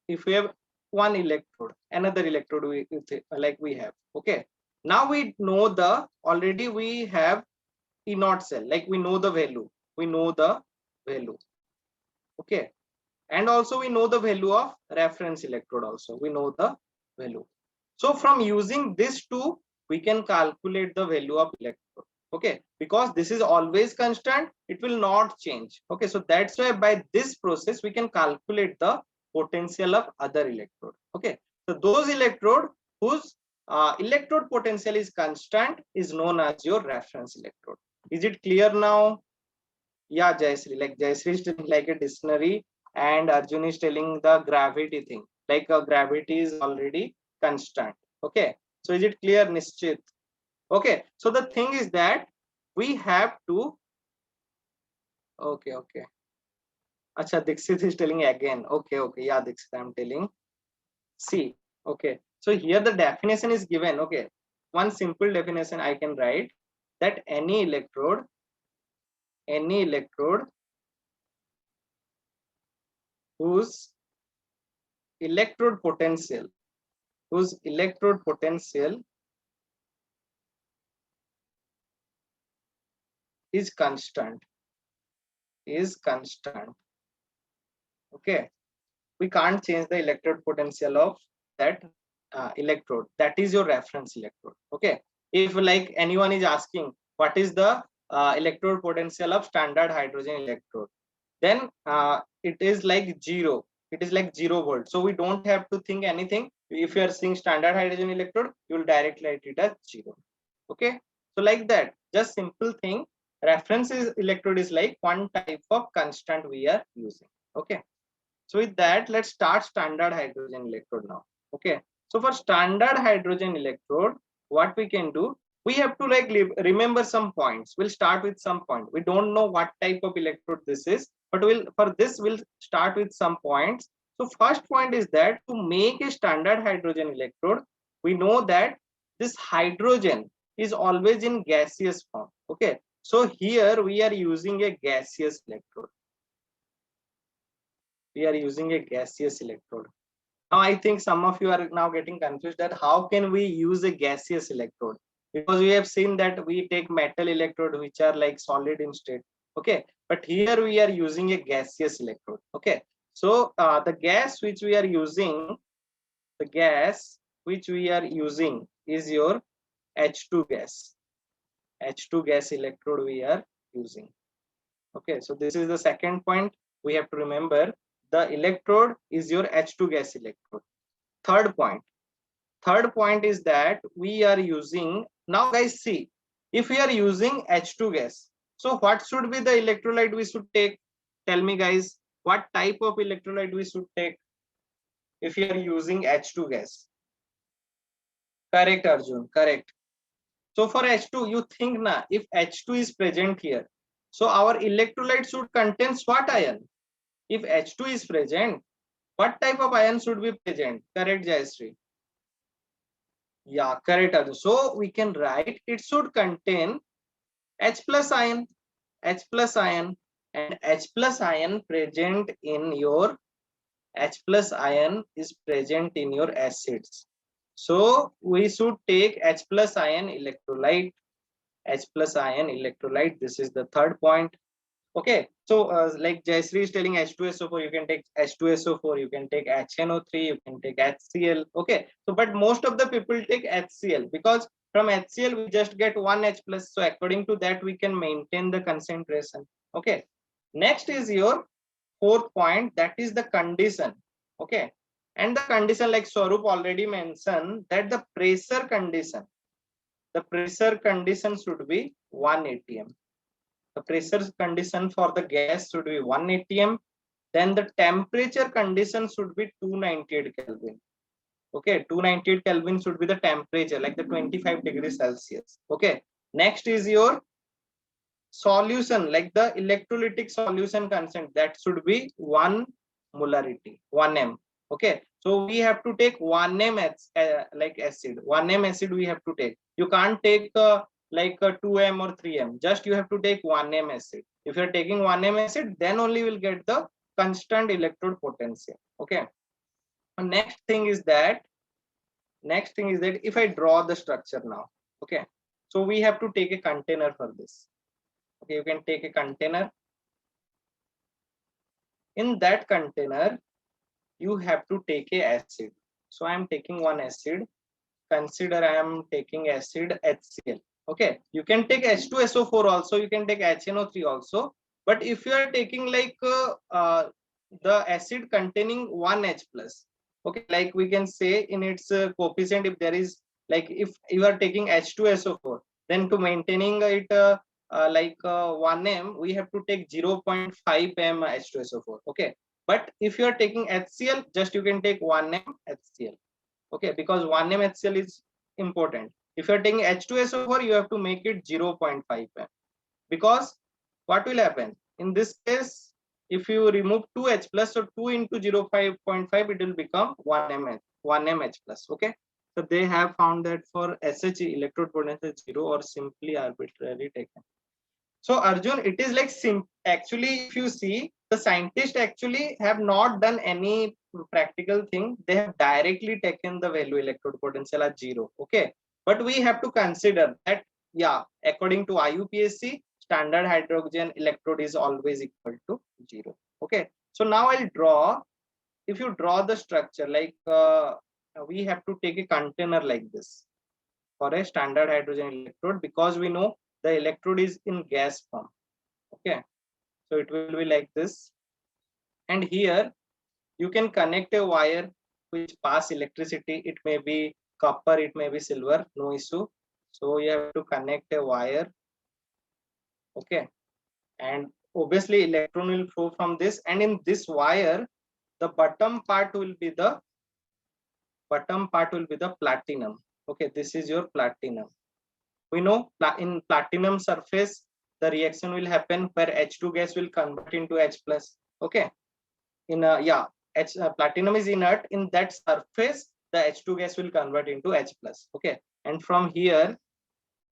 if we have one electrode, another electrode we have. Okay, now we know the already we have E naught cell, like we know the value, okay, and also we know the value of reference electrode, also we know the value. So from using this two, we can calculate the value of electrode. Okay, because this is always constant, it will not change. Okay, so that's why by this process we can calculate the potential of other electrode. Okay, so those electrode whose electrode potential is constant is known as your reference electrode. Is it clear now? Yeah, Jayashree, like Jayashree is telling like a dictionary, and Arjun is telling the gravity thing, like gravity is already constant. Okay, so is it clear, Nischit? Okay, so the thing is that we have to, okay. Acha, Dixit is telling again. Okay, yeah, Dixit, I'm telling. See, okay, so here the definition is given. Okay, one simple definition I can write, that any electrode whose electrode potential is constant. Okay, we can't change the electrode potential of that electrode. That is your reference electrode. Okay, if like anyone is asking what is the electrode potential of standard hydrogen electrode, then it is like 0. It is like 0 volt. So we don't have to think anything. If you are seeing standard hydrogen electrode, you will directly write it as 0. Okay, so like that, just simple thing. Reference electrode is like one type of constant we are using. Okay, so with that, let's start standard hydrogen electrode now. Okay, so for standard hydrogen electrode, what we can do, we have to like remember some points. We'll start with some point. We don't know what type of electrode this is, but we'll start with some points. So first point is that to make a standard hydrogen electrode, we know that this hydrogen is always in gaseous form. Okay, so here we are using a gaseous electrode. Now I think some of you are now getting confused that how can we use a gaseous electrode, because we have seen that we take metal electrode which are like solid in state. Okay, but here we are using a gaseous electrode. Okay, so the gas which we are using is your H2 gas. H2 gas electrode we are using. Okay, so this is the second point we have to remember. The electrode is your H2 gas electrode. Third point is that we are using, now guys see, if we are using H2 gas, so what should be the electrolyte we should take? Tell me guys, what type of electrolyte we should take if you are using H2 gas? Correct, Arjun, correct. So for H2, you think na, if H2 is present here, so our electrolyte should contain what ion? If H2 is present, what type of ion should be present? Correct, Jayashree? Yeah, correct, Arjun. So we can write it should contain H plus ion, and H plus ion is present in your acids. So we should take H plus ion electrolyte. This is the third point. Okay, so like Jayashree is telling H2SO4, you can take H2SO4, you can take HNO3, you can take HCl. Okay, so but most of the people take HCl, because from HCl we just get one H plus. So according to that we can maintain the concentration. Okay, next is your fourth point, that is the condition. Okay, and the condition, like Swarup already mentioned, that the pressure condition should be 1 atm. The pressure condition for the gas should be 1 atm. Then the temperature condition should be 298 Kelvin. Okay, 298 Kelvin should be the temperature, like the 25 degrees Celsius. Okay, next is your solution, like the electrolytic solution constant, that should be 1 molarity, 1m. Okay, so we have to take 1m like acid, 1m acid we have to take. You can't take like 2m or 3m, just you have to take 1m acid. If you're taking 1m acid, then only will get the constant electrode potential. Okay, and next thing is that if I draw the structure now, okay, so we have to take a container for this. Okay, you can take a container. In that container, you have to take a acid. So I am taking one acid. Consider I am taking acid HCl. Okay, you can take H2SO4 also, you can take HNO3 also. But if you are taking like the acid containing 1H plus, okay, like we can say in its coefficient, if there is, like if you are taking H2SO4, then to maintaining it 1m, we have to take 0.5 m H2SO4. Okay, but if you are taking HCl, just you can take 1m HCl. Okay, because 1m HCl is important. If you are taking H2SO4, you have to make it 0.5 m, because what will happen in this case, if you remove 2H plus, so 2 into 0.5, it will become 1m H plus. Okay, so they have found that for SHE, electrode potential 0 or simply arbitrarily taken. So Arjun, it is like actually, if you see, the scientists actually have not done any practical thing. They have directly taken the value electrode potential as 0. Okay, but we have to consider that, yeah, according to IUPAC, standard hydrogen electrode is always equal to 0. Okay, so now I'll draw. If you draw the structure, like we have to take a container like this for a standard hydrogen electrode, because we know the electrode is in gas form. Okay, so it will be like this, and here you can connect a wire which pass electricity. It may be copper, it may be silver, no issue. So you have to connect a wire. Okay, and obviously electron will flow from this, and in this wire the bottom part will be the platinum. Okay, this is your platinum. We know in platinum surface the reaction will happen where H2 gas will convert into H plus. Okay, in platinum is inert. In that surface the H2 gas will convert into H plus. Okay, and from here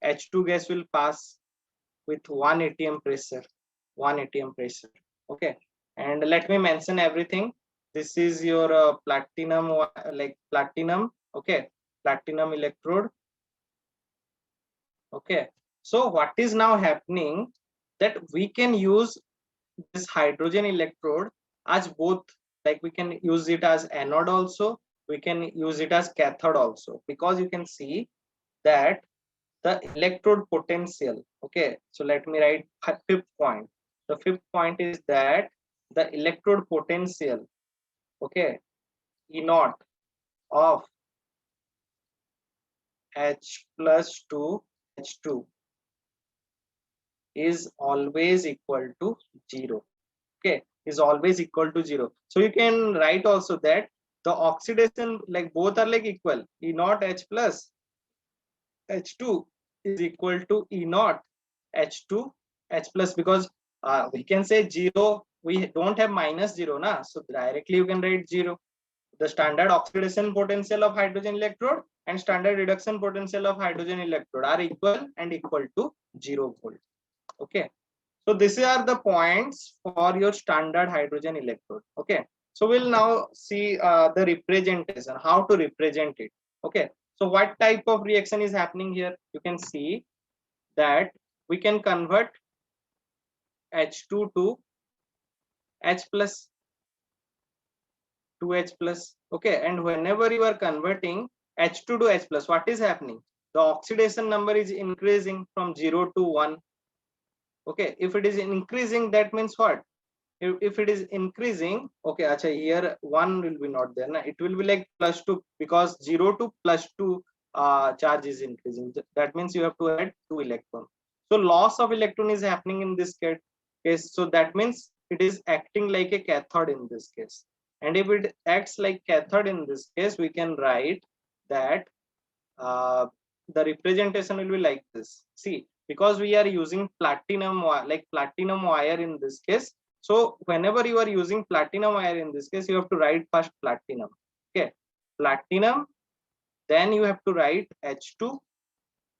H2 gas will pass with 1 atm pressure. Okay, and let me mention everything. This is your platinum, like platinum. Okay, platinum electrode. Okay, so what is now happening, that we can use this hydrogen electrode as both, like we can use it as anode also, we can use it as cathode also, because you can see that the electrode potential. Okay, so let me write fifth point. The fifth point is that the electrode potential, okay, E naught of H plus to H2 is always equal to 0. Okay, is always equal to 0. So you can write also that the oxidation, like both are like equal. E naught H plus H2 is equal to E naught H2 H plus, because we can say 0, we don't have minus 0 na, so directly you can write 0. The standard oxidation potential of hydrogen electrode and standard reduction potential of hydrogen electrode are equal and equal to 0 volt. Okay, so these are the points for your standard hydrogen electrode. Okay, so we'll now see the representation, how to represent it. Okay, so what type of reaction is happening here? You can see that we can convert H2 to H plus, to H plus. Okay, and whenever you are converting H2 to H plus, what is happening? The oxidation number is increasing from 0 to 1. Okay, if it is increasing, that means what? If it is increasing, okay, acha, here 1 will be not there, na? It will be like plus 2, because 0 to plus 2 charge is increasing. That means you have to add 2 electron. So loss of electron is happening in this case. So that means it is acting like a cathode in this case. And if it acts like cathode in this case, we can write that the representation will be like this. See, because we are using platinum like platinum wire in this case. So whenever you are using platinum wire in this case, you have to write first platinum. Okay, platinum, then you have to write H2,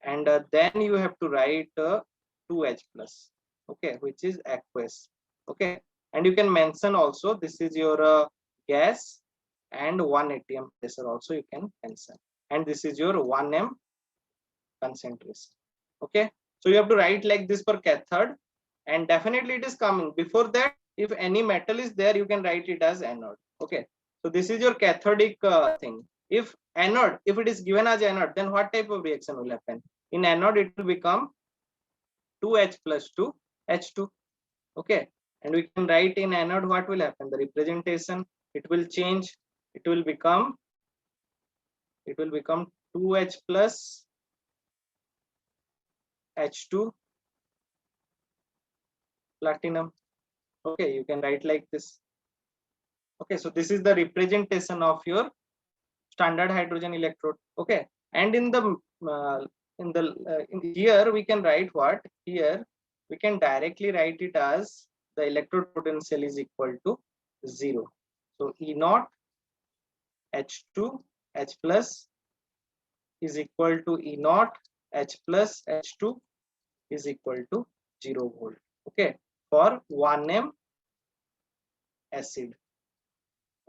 and then you have to write 2H plus, okay, which is aqueous. Okay, and you can mention also this is your gas, and 1 atm pressure also you can mention, and this is your 1m concentration. Okay, so you have to write like this for cathode, and definitely it is coming. Before that, if any metal is there, you can write it as anode. Okay, so this is your cathodic thing. If anode, if it is given as anode, then what type of reaction will happen? In anode, it will become 2H plus 2 H2. Okay, and we can write in anode what will happen. The representation, it will change. It will become 2H plus H2 platinum. Okay, you can write like this. Okay, so this is the representation of your standard hydrogen electrode. Okay, and in the here we can write what? Here we can directly write it as the electrode potential is equal to 0. So E naught H2 H plus is equal to E naught H plus H2 is equal to 0 volt. Okay, for 1m acid.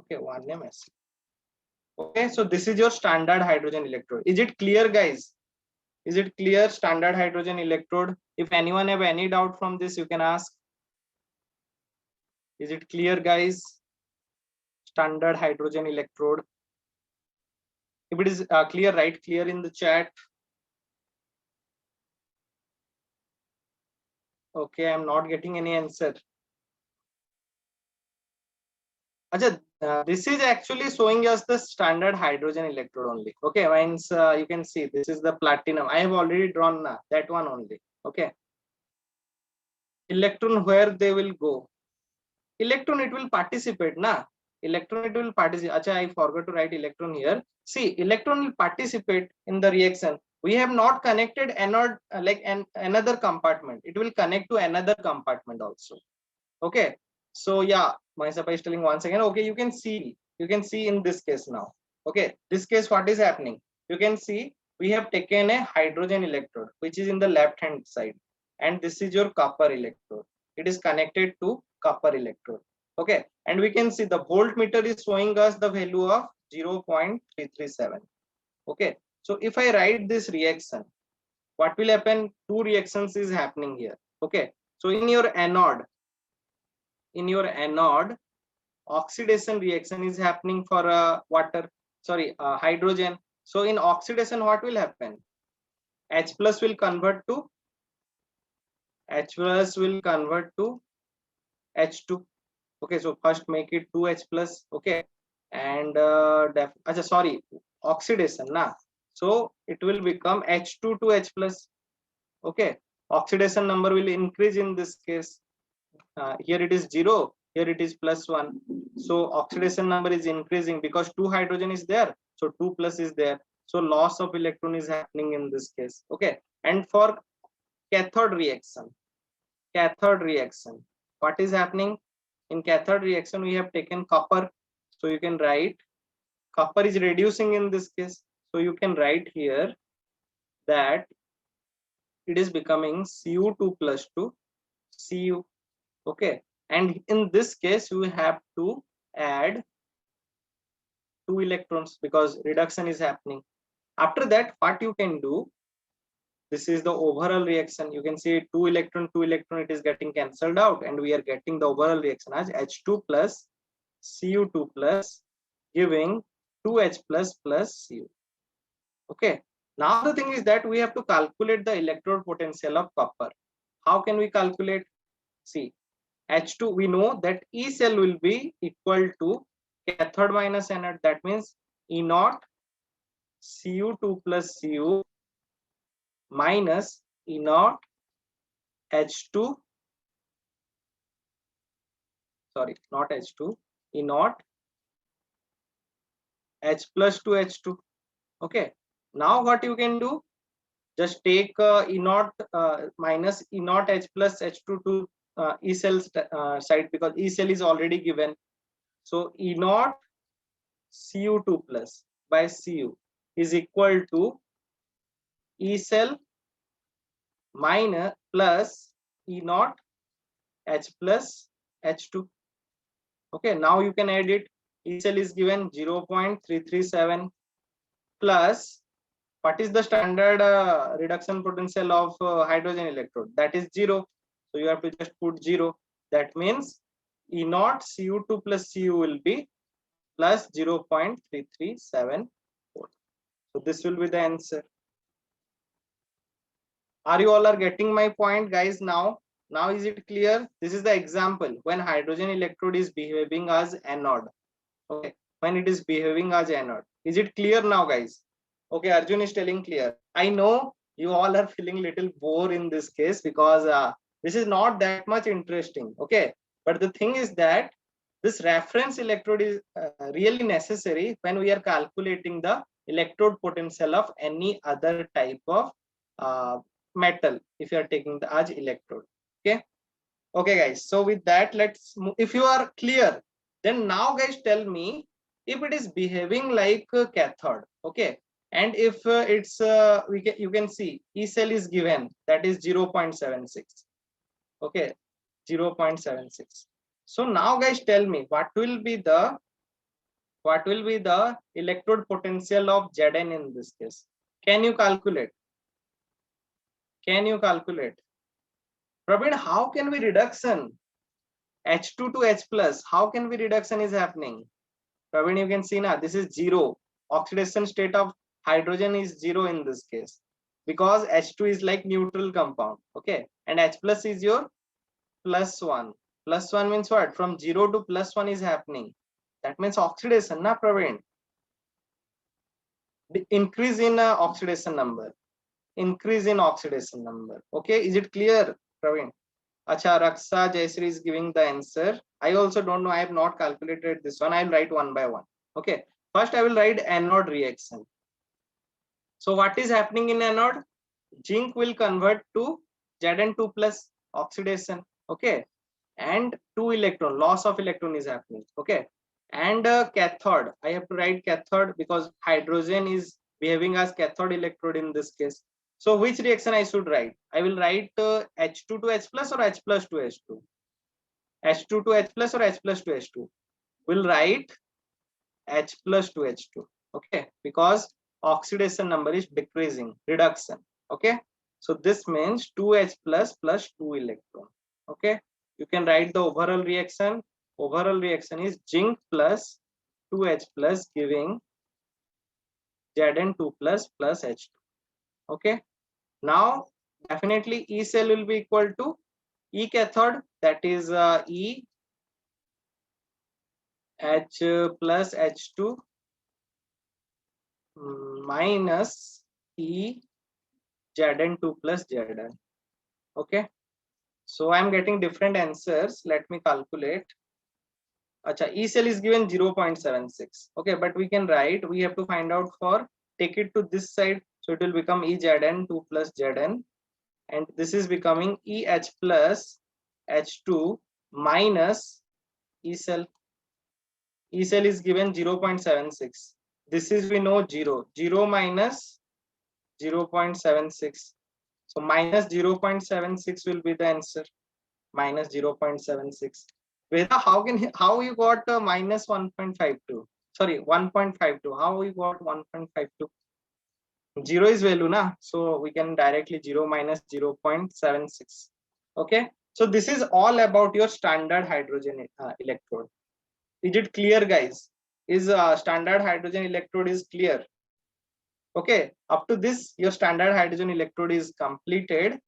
Okay, 1m acid. Okay, so this is your standard hydrogen electrode. Is it clear, guys? Is it clear? Standard hydrogen electrode. If anyone have any doubt from this, you can ask. Is it clear, guys? Standard hydrogen electrode. If it is clear, write clear in the chat. Okay, I'm not getting any answer. Ajay, this is actually showing us the standard hydrogen electrode only. Okay, means you can see this is the platinum. I have already drawn that one only. Okay, electron, where they will go? Electron, it will participate, na? Electron, it will participate. Acha, I forgot to write electron here. See, electron will participate in the reaction. We have not connected anode like another compartment. It will connect to another compartment also. Okay, so yeah, Mahisapa is telling once again. Okay, you can see in this case now. Okay, this case what is happening? You can see we have taken a hydrogen electrode which is in the left hand side, and this is your copper electrode. It is connected to copper electrode. Okay, and we can see the voltmeter is showing us the value of 0.337. Okay, so if I write this reaction, what will happen? Two reactions is happening here. Okay, so in your anode, oxidation reaction is happening for hydrogen. So in oxidation, what will happen? H plus will convert to H2. Okay, so first make it 2H plus. Okay, and oxidation na. So it will become H2 to H plus. Okay, oxidation number will increase in this case. Here it is 0, here it is +1. So oxidation number is increasing because 2 hydrogen is there, so 2 plus is there. So loss of electron is happening in this case. Okay, and for cathode reaction, what is happening? In cathode reaction, we have taken copper, so you can write copper is reducing in this case. So you can write here that it is becoming Cu2 plus 2 Cu. Okay, and in this case you have to add 2 electrons because reduction is happening. After that, what you can do, this is the overall reaction. You can see 2 electron, it is getting cancelled out, and we are getting the overall reaction as H2 plus Cu2 plus, giving 2H plus plus Cu. Okay, now the thing is that we have to calculate the electrode potential of copper. How can we calculate? See, H2, we know that E cell will be equal to cathode minus anode. That means E naught Cu2 plus Cu minus E naught H2. Sorry, not H2. E naught H plus 2 H2. Okay. Now what you can do? just take E naught minus E naught H plus H2 to E cell side, because E cell is already given. So E naught Cu2 plus by Cu is equal to E cell minus plus E naught H plus H2. Okay, now you can add it. E cell is given 0.337 plus, what is the standard reduction potential of hydrogen electrode? That is 0. So you have to just put 0. That means E naught Cu2 plus Cu will be plus 0.3374. So this will be the answer. Are you all are getting my point, guys? Now is it clear? This is the example when hydrogen electrode is behaving as anode. Okay, when it is behaving as anode. Is it clear now, guys? Okay, Arjun is telling clear. I know you all are feeling little bored in this case, because this is not that much interesting. Okay, but the thing is that this reference electrode is really necessary when we are calculating the electrode potential of any other type of metal, if you are taking the as electrode. Okay guys, so with that, let's move. If you are clear, then now guys tell me if it is behaving like a cathode. Okay, and if it's you can see E cell is given, that is 0.76. okay, 0.76. So now guys tell me what will be the electrode potential of Zn in this case. Can you calculate? Praveen, how can we reduction H2 to H plus? How can we reduction is happening? Praveen, you can see now this is 0. Oxidation state of hydrogen is 0 in this case, because H2 is like neutral compound. Okay, and H plus is your plus 1. Plus 1 means what? From 0 to plus 1 is happening. That means oxidation, na Praveen? The increase in oxidation number. Okay, is it clear, Praveen? Acha, Raksa Jaisri is giving the answer. I also don't know. I have not calculated this one. I'll write one by one. Okay. First, I will write anode reaction. So what is happening in anode? Zinc will convert to Zn2 plus oxidation. Okay. And 2 electron, loss of electron is happening. Okay. And cathode, I have to write cathode because hydrogen is behaving as cathode electrode in this case. So which reaction I should write? I will write H2 to H plus or H plus to H2? H2 to H plus or H plus to H2? We'll write H plus to H2. Okay, because oxidation number is decreasing, reduction. Okay, so this means 2H plus plus 2 electron. Okay, you can write the overall reaction. Overall reaction is zinc plus 2H plus giving Zn2 plus plus H2. Okay, now definitely E cell will be equal to E cathode, that is E H plus H2 minus E Zn2 plus Zn. Okay, so I'm getting different answers. Let me calculate. Acha, E cell is given 0.76. Okay, but we can write, we have to find out for, take it to this side, so it will become E Zn2 plus Zn, and this is becoming E H plus H2 minus E cell. E cell is given 0.76. This is, we know, 0 minus 0.76. So minus 0.76 will be the answer. Minus 0.76. Veda, how you got minus 1.52? Sorry, 1.52. How we got 1.52? 0 is value, na? So we can directly 0 minus 0.76. Okay. So this is all about your standard hydrogen electrode. Is it clear, guys? Is standard hydrogen electrode is clear? Okay, up to this your standard hydrogen electrode is completed.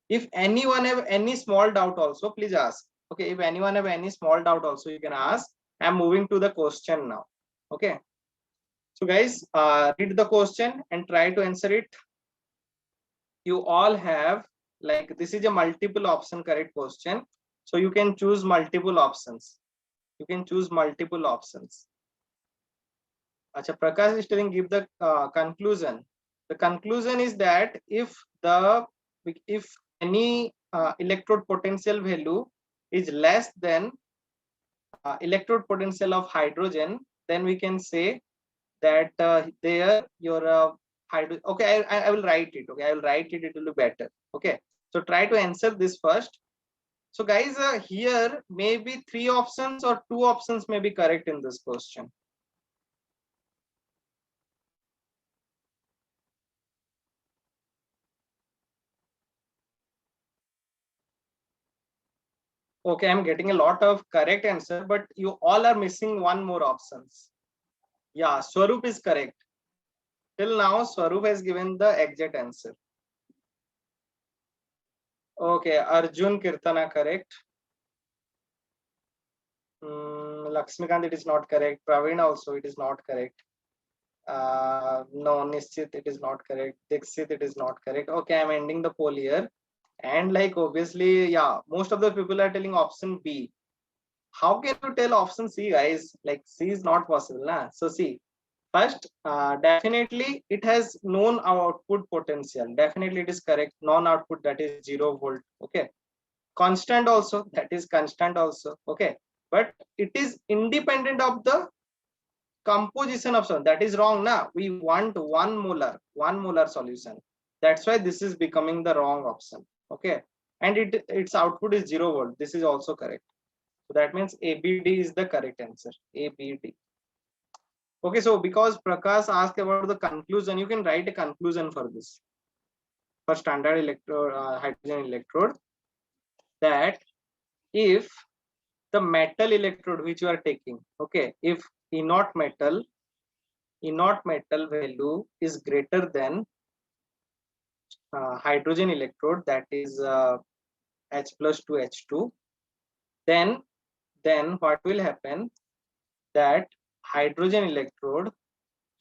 If anyone have any small doubt also, please ask. Okay, if anyone have any small doubt also, you can ask. I'm moving to the question now. Okay, so guys, read the question and try to answer it. You all have, like, this is a multiple option correct question, so you can choose multiple options. Acha, Prakash is telling give the conclusion. The conclusion is that if any electrode potential value is less than electrode potential of hydrogen, then we can say that there your hydrogen. Okay, I will write it. Okay, I will write it. It will be better. Okay, so try to answer this first. So guys, here maybe 3 options or 2 options may be correct in this question. Okay, I'm getting a lot of correct answer, but you all are missing one more options. Yeah, Swarup is correct. Till now, Swarup has given the exact answer. Okay, Arjun Kirtana correct. Lakshmikant, it is not correct. Praveen also, it is not correct. No, Nishchit, it is not correct. Dixit, it is not correct. Okay, I'm ending the poll here. And like obviously, yeah, most of the people are telling option B. How can you tell option C, guys? Like C is not possible, nah? So see, first, definitely it has known output potential. Definitely it is correct. Non-output, that is 0 volt. Okay. Constant also, that is constant also. Okay. But it is independent of the composition of solution. That is wrong now. We want 1 molar solution. That's why this is becoming the wrong option. Okay. And its output is 0 volt. This is also correct. So that means ABD is the correct answer. ABD. Okay, so because Prakash asked about the conclusion, you can write a conclusion for this. For standard electrode, hydrogen electrode, that if the metal electrode which you are taking, okay, if inert metal value is greater than hydrogen electrode, that is H plus to H2, then what will happen, that hydrogen electrode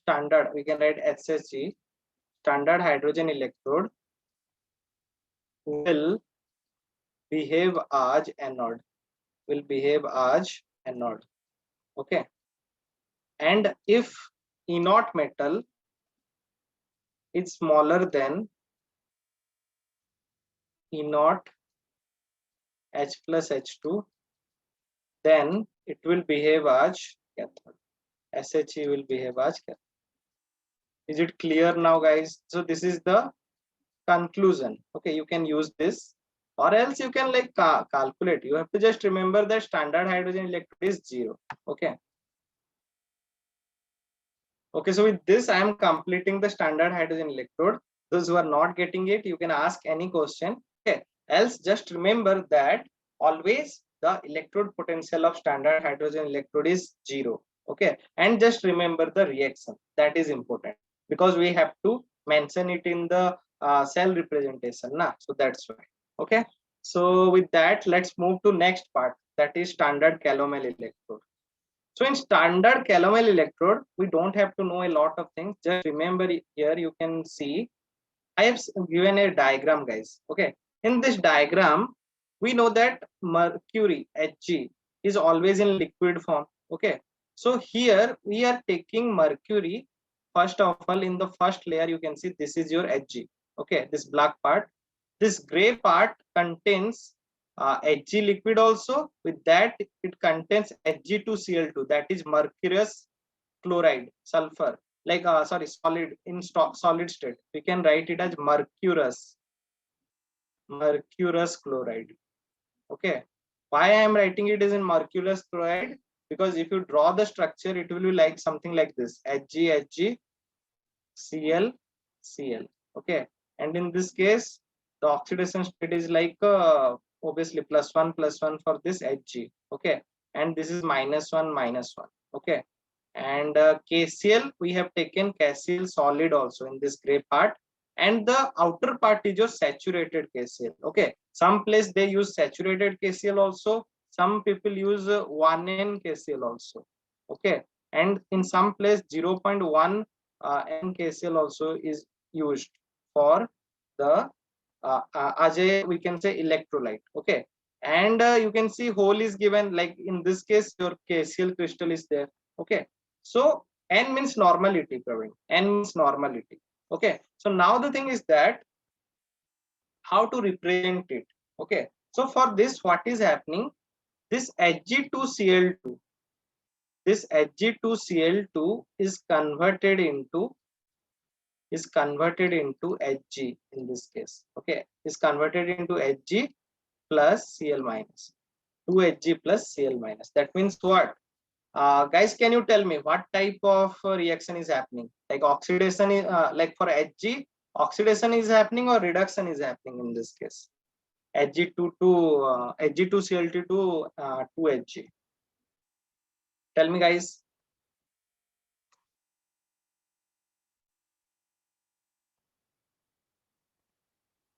standard, we can write HHE, standard hydrogen electrode will behave as anode, okay. And if inert metal is smaller than inert H plus H2, then it will behave as cathode. SHE will behave as cathode. Is it clear now, guys? So this is the conclusion. Okay, you can use this, or else you can like calculate. You have to just remember that standard hydrogen electrode is 0. Okay. Okay, so with this, I am completing the standard hydrogen electrode. Those who are not getting it, you can ask any question. Okay. Else, just remember that always the electrode potential of standard hydrogen electrode is 0. Okay. And just remember the reaction. That is important because we have to mention it in the cell representation. Nah? So that's why. Okay. So with that, let's move to next part. That is standard Calomel electrode. So in standard Calomel electrode, we don't have to know a lot of things. Just remember here, you can see, I have given a diagram, guys. Okay. In this diagram, we know that mercury, Hg, is always in liquid form. Okay. So here we are taking mercury. First of all, in the first layer, you can see this is your Hg. Okay. This black part. This gray part contains Hg liquid also. With that, it contains Hg2Cl2, that is mercurous chloride, sulfur, like sorry, solid in solid state. We can write it as mercurous chloride. Okay. Why I am writing it is in mercurous chloride? Because if you draw the structure, it will be like something like this: Hg, Cl, Cl. Okay. And in this case, the oxidation state is like obviously +1 for this Hg. Okay. And this is -1. Okay. And KCl, we have taken KCl solid also in this gray part, and the outer part is your saturated KCl. Okay. Some place they use saturated KCl also. Some people use 1N KCl also. Okay. And in some place 0.1 NKCl also is used for the as a, we can say, electrolyte. Okay. And you can see hole is given, like in this case your KCl crystal is there. Okay. So N means normality, Praveen. N means normality. Okay, so now the thing is that how to represent it. Okay, so for this, what is happening, this Hg2Cl2, this Hg2Cl2 is converted into Hg in this case. Okay, is converted into Hg plus Cl minus, 2Hg plus Cl minus. That means what? Guys, can you tell me what type of reaction is happening? Like oxidation is like for Hg, oxidation is happening or reduction is happening in this case? Hg2 to Hg2Cl2 to 2Hg. Tell me, guys.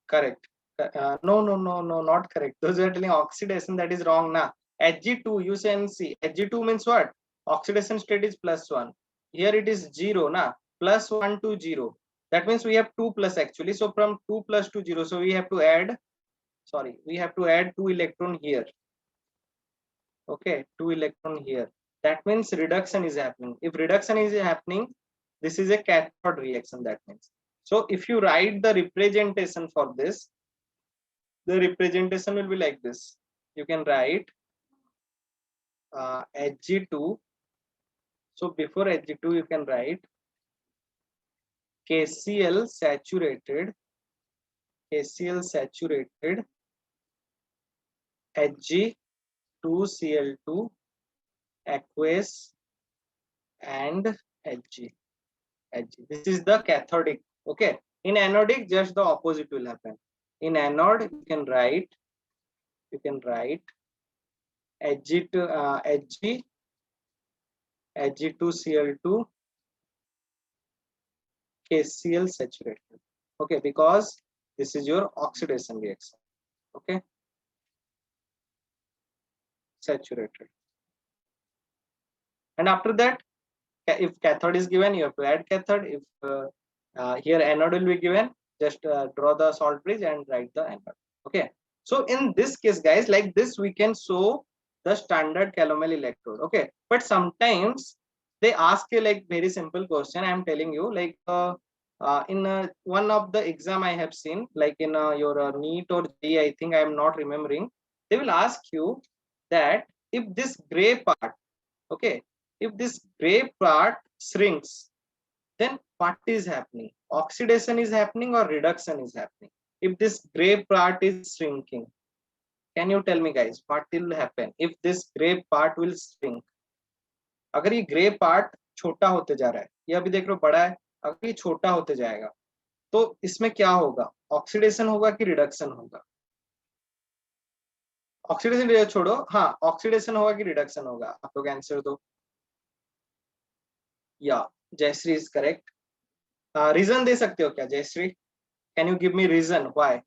Correct. No, not correct. Those are telling oxidation, that is wrong na. Hg2, you can see Hg2 means what? Oxidation state is +1. Here it is 0 na. +1 to 0. That means we have 2 plus actually. So from 2 plus to 0. So we have to add, sorry, we have to add 2 electron here. Okay, 2 electron here. That means reduction is happening. If reduction is happening, this is a cathode reaction, that means. So if you write the representation for this, the representation will be like this. You can write Hg2. So before Hg2, you can write KCl saturated, Hg2Cl2 aqueous and Hg. This is the cathodic. Okay, in anodic just the opposite will happen. In anode you can write Hg2Cl2 KCl saturated. Okay, because this is your oxidation reaction. Okay, saturated. And after that, if cathode is given, you have to add cathode. If here anode will be given, just draw the salt bridge and write the anode. Okay, so in this case, guys, like this we can show the standard calomel electrode. Okay, but sometimes they ask you like very simple question. I am telling you, like in one of the exam I have seen, like in your NEET or JEE, I think I am not remembering. They will ask you that if this gray part, okay, if this gray part shrinks, then what is happening? Oxidation is happening or reduction is happening? If this gray part is shrinking, can you tell me, guys, what will happen if this gray part will shrink? अगर ये grey part छोटा होते जा रहा है, ये अभी देख लो बड़ा है, अगर ये छोटा होते जाएगा तो इसमें क्या होगा? ऑक्सीडेशन होगा कि रिडक्शन होगा? ऑक्सीडेशन छोड़ो, हाँ, ऑक्सीडेशन होगा कि रिडक्शन होगा? आप लोग आंसर दो. या जयश्री इज करेक्ट. रीजन दे सकते हो क्या Jayashree? Can you give me reason why?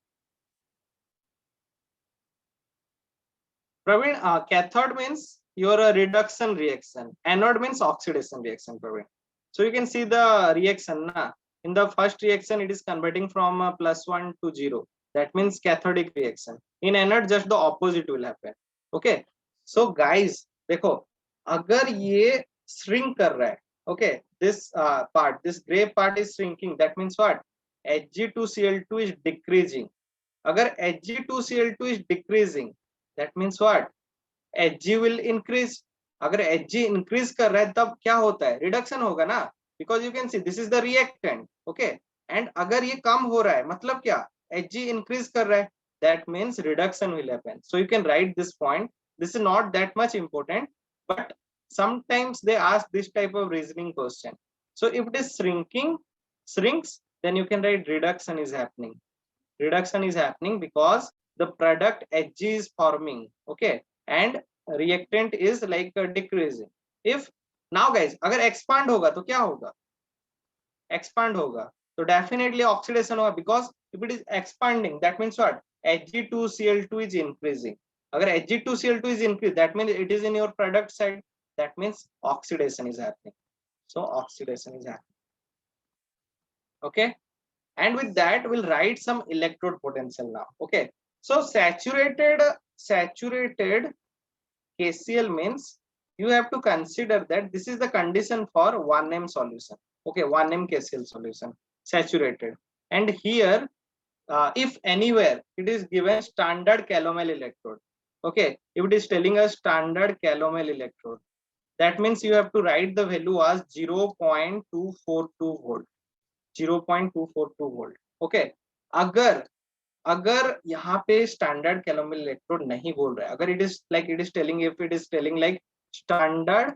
Praveen, cathode means your reduction reaction, anode means oxidation reaction, Praveen. So you can see the reaction na? In the first reaction it is converting from +1 to 0. That means cathodic reaction. In anode just the opposite will happen. Okay, so guys देखो, अगर ये shrink कर रहा है, okay, this part, this gray part is shrinking, that means what? Hg2Cl2 is decreasing. अगर Hg2Cl2 is decreasing, that means what? Hg will increase. अगर Hg increase कर रहा है तब क्या होता है? रिडक्शन होगा ना, because you can see this is the reactant. Okay, and अगर ये कम हो रहा है मतलब क्या? Hg increase कर रहा है, that means reduction will happen. So you can write this point. This is not that much important, but sometimes they ask this type of reasoning question. So if it is shrinks, then you can write reduction is happening. Reduction is happening because the product Hg is forming. Okay, and reactant is like decreasing. If now guys अगर expand होगा तो क्या होगा? Expand होगा तो definitely oxidation होगा, because if it is expanding, that means what? Hg2Cl2 is increasing. अगर Hg2Cl2 is increased, that means it is in your product side. That means oxidation is happening. So oxidation is happening. Okay, and with that we'll write some electrode potential now. Okay, so saturated KCl means you have to consider that this is the condition for 1m solution. Okay, 1m KCl solution. saturated. And here if anywhere it is given standard calomel electrode, okay, if it is telling us standard calomel electrode, that means you have to write the value as 0.242 volt, 0.242 volt. okay, अगर यहाँ पे standard calomel electrode नहीं बोल रहा है, अगर it is like it is telling, if it is telling like standard,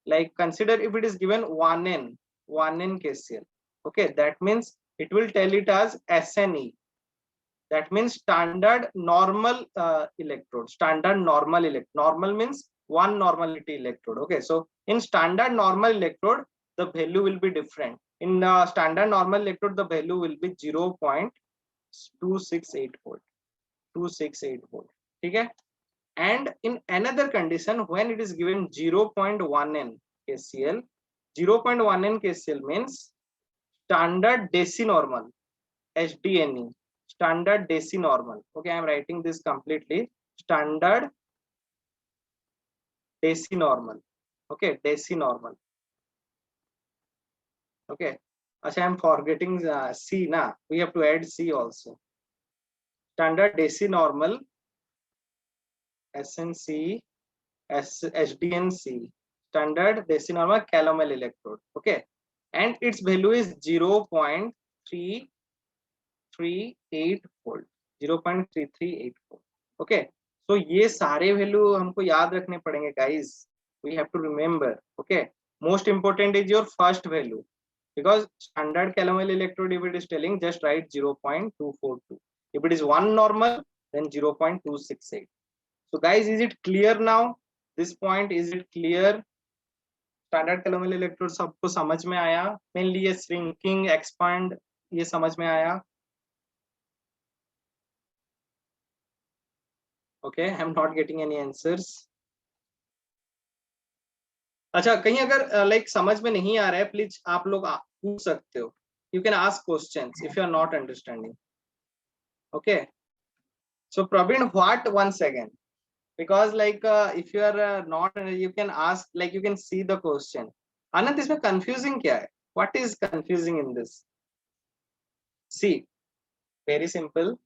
like consider if it is given 1n KCl, okay, that means it will tell it as SNE. That means standard normal electrode, standard normal normal means one normality electrode. okay, so in standard normal electrode the value will be different. In standard normal electrode the value will be 0.268 volt, 268 volt. okay, and in another condition when it is given 0.1n KCl, 0.1n KCl means standard desi normal, SDNE, standard desi normal. okay, I am writing this completely, standard desi normal. okay, desi normal. okay, Acha, I am forgetting C na, we have to add C also. Standard desi normal, SNC, SDNC, standard desi normal calomel electrode. okay, and its value is 0.338 volt, 0.338 volt. okay, so ये सारे value हमको याद रखने पड़ेंगे guys, we have to remember. okay, most important is your first value, because standard calomel electrode if it is telling just write 0.242, if it is one normal then 0.268. so guys, is it clear now? This point, is it clear? Standard calomel electrode सबको समझ में आया? Mainly ये shrinking, expand, ये समझ में आया? Okay, I am not getting any answers. अच्छा, कहीं अगर लाइक समझ में नहीं आ रहा है, प्लीज आप लोग पूछ सकते हो. You can ask questions if you are not understanding. Okay, so Praveen, what, once again, because like if you are not, you can ask, like you can see the question. Anand, इसमें confusing क्या है? What is confusing in this? See, very simple.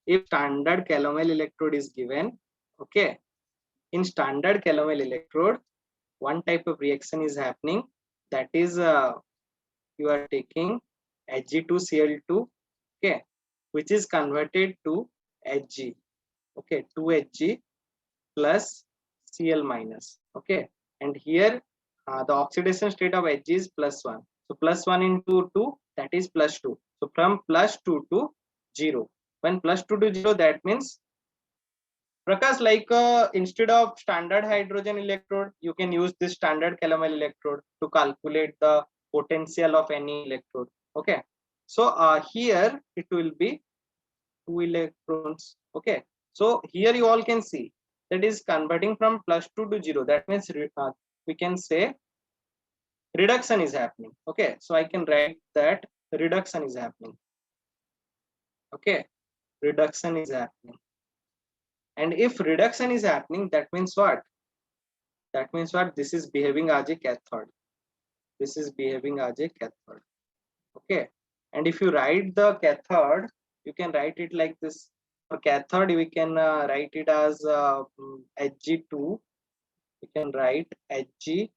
If standard calomel electrode is given, okay, in standard calomel electrode one type of reaction is happening, that is you are taking Hg2Cl2, okay, which is converted to Hg, okay, 2Hg plus Cl minus. okay, and here the oxidation state of Hg is +1, so +1 into 2, that is +2. so from +2 to 0, when +2 to 0, that means Prakash, like instead of standard hydrogen electrode you can use this standard calomel electrode to calculate the potential of any electrode. okay, so here it will be 2 electrons. okay, so here you all can see that is converting from +2 to 0, that means we can say reduction is happening. okay, so I can write that reduction is happening. okay, reduction is happening. And if reduction is happening, that means what? That means what? This is behaving as a cathode. This is behaving as a cathode. okay, and if you write the cathode, you can write it like this. For cathode we can write it as Hg2. we can write Hg.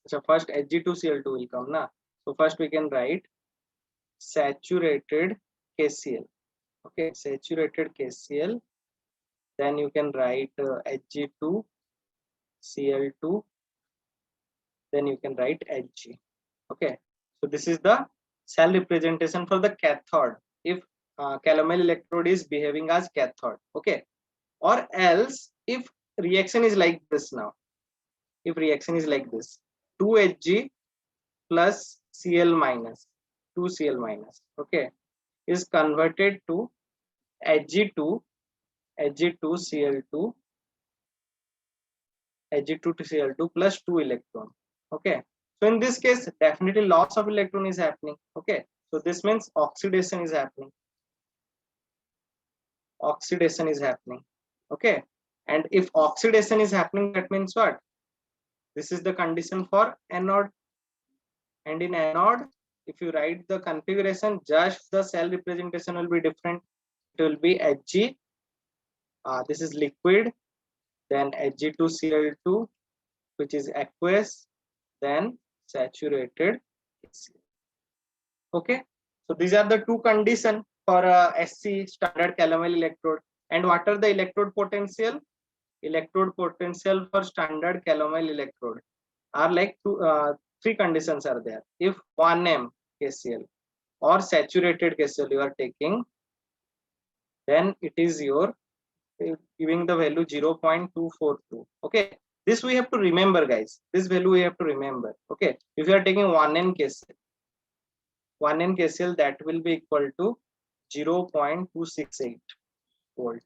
so first Hg2Cl2 will come na, so first we can write saturated KCl. okay, saturated KCl, then you can write Hg2Cl2, then you can write Hg. okay, so this is the cell representation for the cathode if calomel electrode is behaving as cathode. okay, or else if reaction is like this now, if reaction is like this, 2Hg plus Cl minus, 2Cl minus, okay, is converted to Hg2, Hg2Cl2, Hg2Cl2 plus 2 electron. okay, so in this case definitely loss of electron is happening. okay, so this means oxidation is happening, oxidation is happening. okay, and if oxidation is happening, that means what? This is the condition for anode, and in anode if you write the configuration, just the cell representation will be different. It will be Hg, this is liquid, then Hg2Cl2, which is aqueous, then saturated HCl. Okay, so these are the two conditions for SC, standard calomel electrode. And what are the electrode potential? Electrode potential for standard calomel electrode are like three conditions are there. If 1m KCl or saturated KCl you are taking, then it is your giving the value 0.242. Okay, this we have to remember, guys. This value we have to remember. Okay, if you are taking 1n KCl, 1n KCl, that will be equal to 0.268 volt.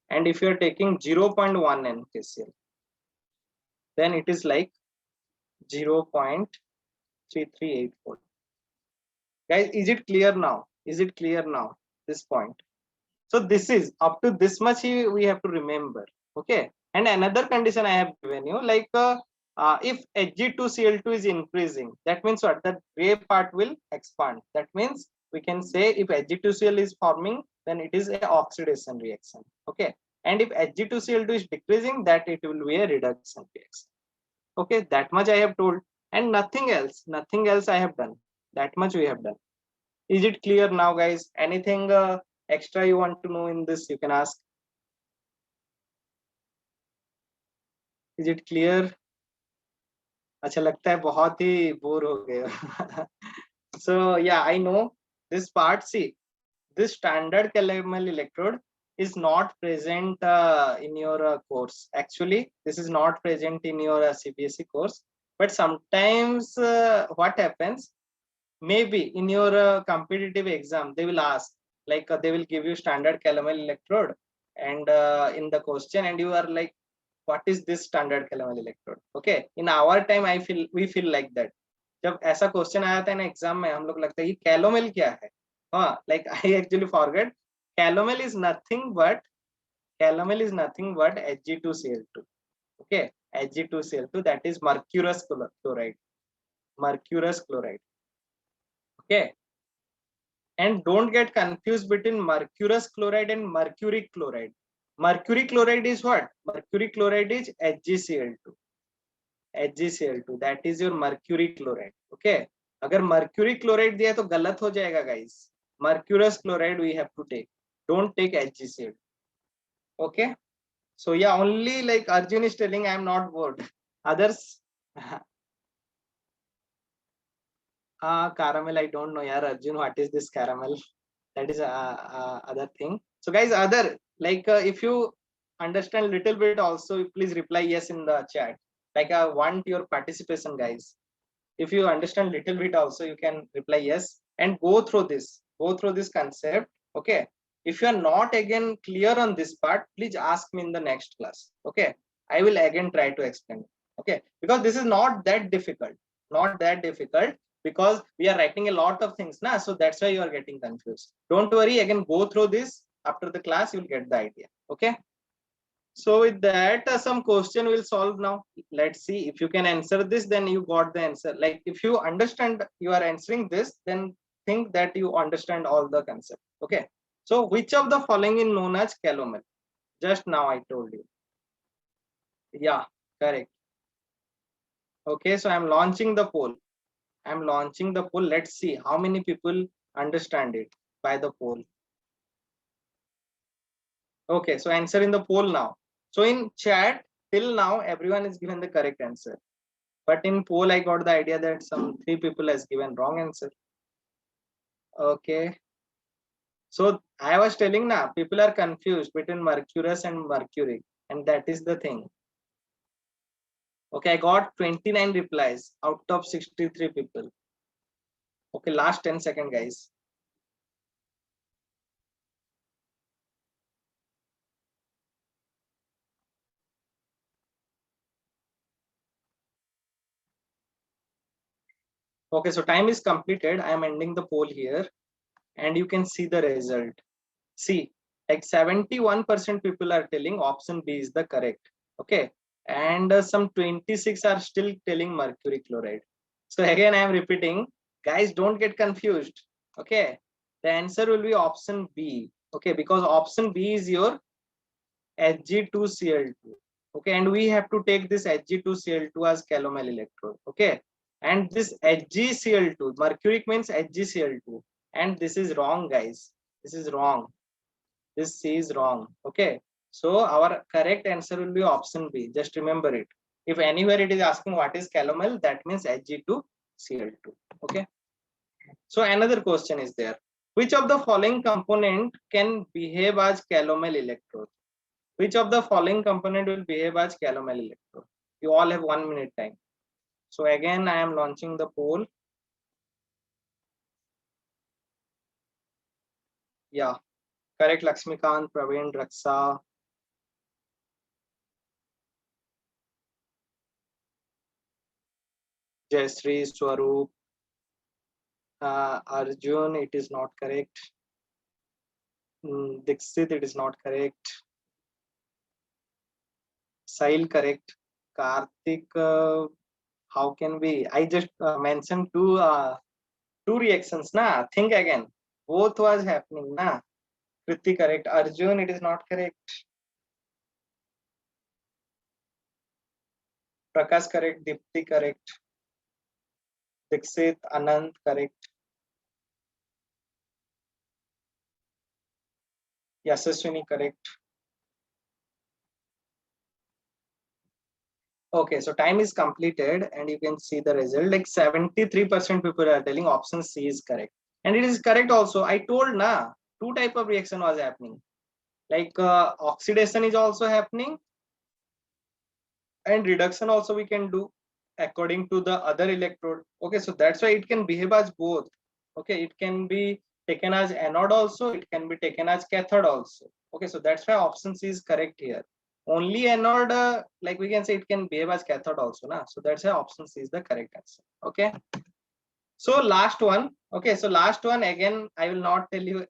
And if you are taking 0.1n KCl, then it is like 0.338 volt. Guys, is it clear now? Is it clear now? This point. So this is up to this much we have to remember. Okay. And another condition I have given you, like if Hg2Cl2 is increasing, that means what? The gray part will expand. That means we can say if Hg2Cl is forming, then it is a oxidation reaction. Okay. And if Hg2Cl2 is decreasing, that it will be a reduction reaction. Okay, that much I have told, and nothing else I have done. That much we have done. Is it clear now, guys? Anything extra you want to know in this, you can ask. Is it clear? अच्छा लगता है बहुत ही bore हो गए. So yeah, I know this part. See, this standard calomel electrode is not present in your course. Actually, this is not present in your CBSE course. But sometimes what happens, maybe in your competitive exam, they will ask, like they will give you standard calomel electrode, and in the question, and you are like, what is this standard calomel electrode? Okay, in our time, we feel like that. जब ऐसा question आया था ना exam में, हम लोग लगता है ये कैलोमेल क्या है. हाँ, like I actually forget. Calomel is nothing but Hg2Cl2. Okay, Hg2Cl2, that is mercurous chloride. Mercurous chloride. Okay, and don't get confused between mercurous chloride and mercury chloride. Mercury chloride is what? Mercury chloride is HgCl2. HgCl2, that is your mercury chloride. Okay, अगर mercury chloride दिया तो गलत हो जाएगा, guys. Mercurous chloride we have to take. Don't take HgCl2. Okay, so yeah, only like Arjun is telling, I am not bored. Others. Caramel, I don't know, yaar. Arjun, what is this caramel? That is other thing. So guys, other, like if you understand little bit also, please reply yes in the chat. Like I want your participation, guys. If you understand little bit also, you can reply yes and go through this concept. Okay, if you are not again clear on this part, please ask me in the next class. Okay, I will again try to explain. Okay, because this is not that difficult, because we are writing a lot of things now, so that's why you are getting confused. Don't worry, again go through this. After the class, you'll get the idea. Okay, so with that, some question will solve now. Let's see if you can answer this, then you got the answer. Like if you understand, you are answering this, then think that you understand all the concept. Okay, so which of the following is known as calomel? Just now I told you. Yeah, correct. Okay, so I'm launching the poll. Let's see how many people understand it by the poll. Okay, so answer in the poll now. So in chat, till now, everyone is given the correct answer. But in poll, I got the idea that some 3 people has given wrong answer. Okay. So I was telling now, people are confused between mercurous and mercury, and that is the thing. Okay, I got 29 replies out of 63 people. Okay, last 10 seconds, guys. Okay, so time is completed. I am ending the poll here, and you can see the result. See, like 71% people are telling option B is the correct. Okay, and some 26 are still telling mercury chloride. So again, I am repeating, Guys, don't get confused. Okay, the answer will be option B. Okay, because option B is your Hg2Cl2. Okay, and we have to take this Hg2Cl2 as calomel electrode. Okay, and this HgCl2, mercuric means HgCl2, and this is wrong, guys. This is wrong. This C is wrong. Okay, so our correct answer will be option B. Just remember it. If anywhere it is asking what is calomel, that means Hg2Cl2. Okay. So another question is there. Which of the following component can behave as calomel electrode? Which of the following component will behave as calomel electrode? You all have 1 minute time. So again, I am launching the poll. Yeah, correct. Lakshmikant, Praveen, Raksa. Jayashree, Swaroop. Arjun, it is not correct. Dixit, it is not correct. Sail, correct. Karthik, how can we? I just mentioned two reactions. Na, think again. Both was happening. Na, Kriti, correct. Arjun, it is not correct. Prakash, correct. Dipti, correct. Dixit, Anand, correct. Yashaswini, correct. Okay, so time is completed and you can see the result. Like 73% people are telling option C is correct. And it is correct also. I told na, two type of reaction was happening. Like oxidation is also happening and reduction also we can do according to the other electrode. Okay, so that's why it can behave as both. Okay, it can be taken as anode also, it can be taken as cathode also. Okay, so that's why option C is correct here. Only anode, like we can say it can behave as cathode also, na? So that's why option C is the correct answer. Okay. So last one. Okay, so last one again, I will not tell you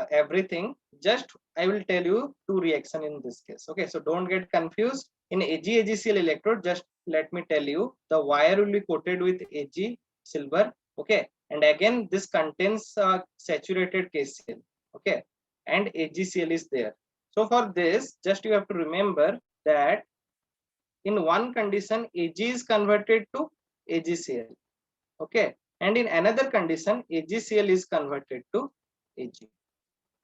everything. Just I will tell you two reaction in this case. Okay, so don't get confused. In AgCl electrode, just let me tell you, the wire will be coated with Ag silver. Okay, and again this contains saturated KCl. Okay, and AgCl is there. So for this, just you have to remember that in one condition Ag is converted to AgCl. Okay, and in another condition AgCl is converted to Ag.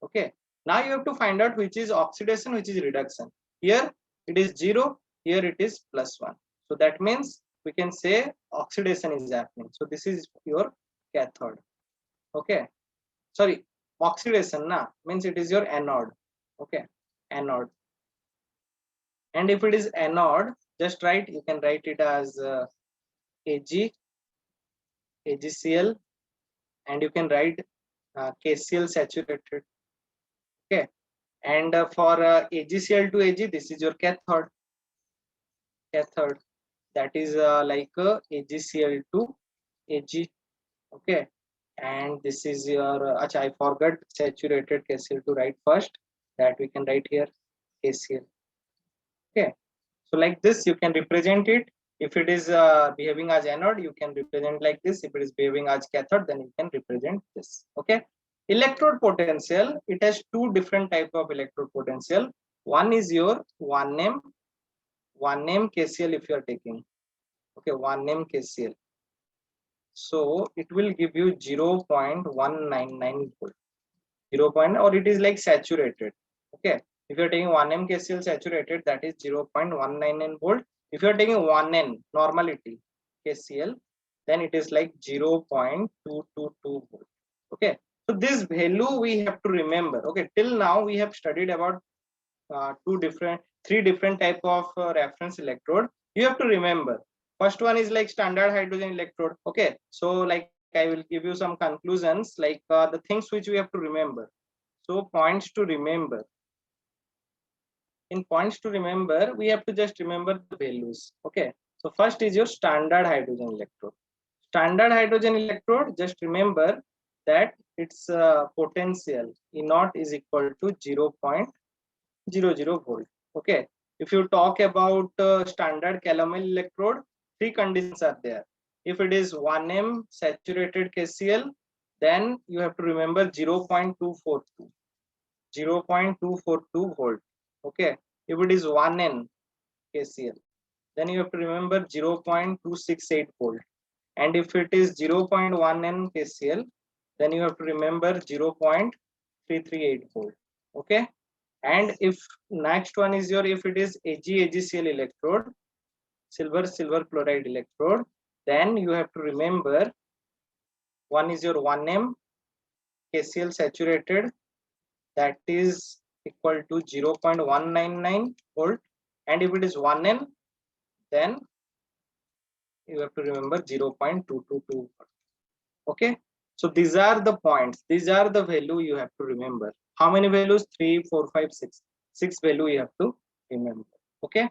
Okay, now you have to find out which is oxidation, which is reduction. Here it is 0, here it is +1. So that means we can say oxidation is happening. So this is your cathode. Okay, sorry, oxidation na means it is your anode. Okay, anode. And if it is anode, just write, you can write it as Ag, AgCl, and you can write KCl saturated. Okay, and for AgCl to Ag, this is your cathode. Cathode, that is like AgCl to Ag. Okay, and this is your. I forgot saturated KCl to write first. That we can write here KCl. Okay, so like this you can represent it. If it is behaving as anode, you can represent like this. If it is behaving as cathode, then you can represent this. Okay. Electrode potential, it has two different type of electrode potential. One is your 1m KCl if you are taking. Okay, 1m KCl. So it will give you 0.199 volt. 0. Or it is like saturated. Okay, if you are taking 1m KCl saturated, that is 0.199 volt. If you are taking 1n normality KCl, then it is like 0.222 volt. Okay, so this value we have to remember. Okay, till now we have studied about three different type of reference electrode. You have to remember. First one is like standard hydrogen electrode. Okay, so like I will give you some conclusions, like the things which we have to remember. So points to remember. In points to remember, we have to just remember the values. Okay, so first is your standard hydrogen electrode. Standard hydrogen electrode, just remember that its potential E naught is equal to 0.00 volt. Okay, if you talk about standard calomel electrode, three conditions are there. If it is 1m saturated KCl, then you have to remember 0.242. 0.242 volt. Okay. If it is 1n KCl, then you have to remember 0.268 volt. And if it is 0.1n KCl, then you have to remember 0.338 volt. Okay. And if next one is your, if it is AgCl electrode, silver chloride electrode, then you have to remember one is your 1m KCl saturated, that is equal to 0.199 volt. And if it is 1n, then you have to remember 0.222. Okay. So these are the points. These are the value you have to remember. How many values? 3, 4, 5, 6. 6 value you have to remember. Okay.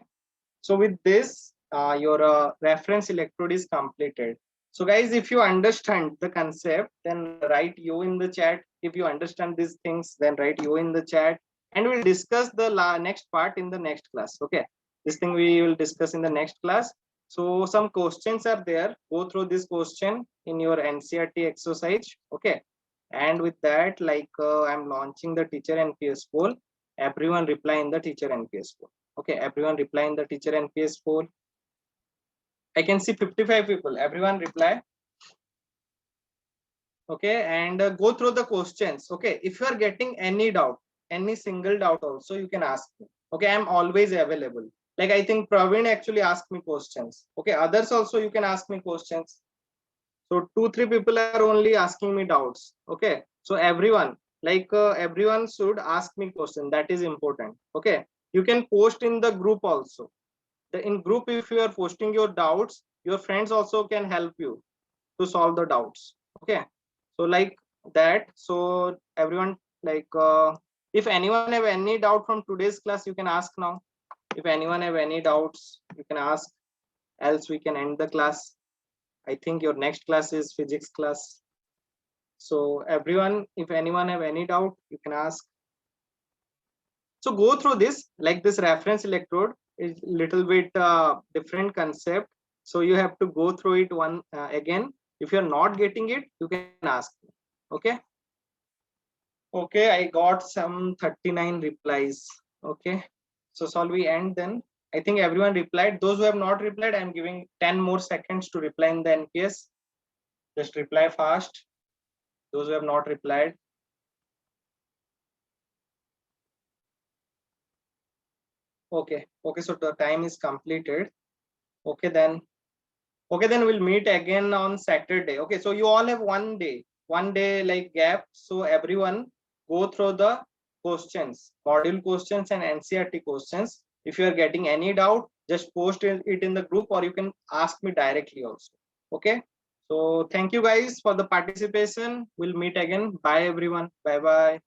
So with this, your reference electrode is completed. So guys, if you understand the concept, then write you in the chat. If you understand these things, then write you in the chat. And we'll discuss the next part in the next class. Okay. This thing we will discuss in the next class. So some questions are there. Go through this question in your NCERT exercise. Okay. And with that, like I'm launching the teacher NPS poll. Everyone reply in the teacher NPS poll. Okay, everyone reply in the teacher NPS poll. I can see 55 people. Everyone reply. Okay, and go through the questions. Okay, if you are getting any doubt, any single doubt also, you can ask me. Okay, I'm always available. Like I think Praveen actually asked me questions. Okay, others also you can ask me questions. So 2-3 people are only asking me doubts. Okay, so everyone, like everyone should ask me question. That is important. Okay, you can post in the group also. In group, if you are posting your doubts, your friends also can help you to solve the doubts. Okay, so like that. So everyone, like if anyone have any doubt from today's class, you can ask now. If anyone have any doubts, you can ask, else we can end the class. I think your next class is physics class. So everyone, if anyone have any doubt, you can ask. So go through this, like this reference electrode is little bit different concept. So you have to go through it one again. If you're not getting it, you can ask me. Okay. Okay, I got some 39 replies. Okay. So shall we end then? I think everyone replied. Those who have not replied, I'm giving 10 more seconds to reply in the NPS. Just reply fast. Those who have not replied. Okay. Okay, so the time is completed. Okay, then. Okay, then we'll meet again on Saturday. Okay, so you all have one day like gap. So everyone go through the questions, module questions and NCERT questions. If you are getting any doubt, just post it in the group, or you can ask me directly also. Okay, so thank you guys for the participation. We'll meet again. Bye everyone. Bye bye.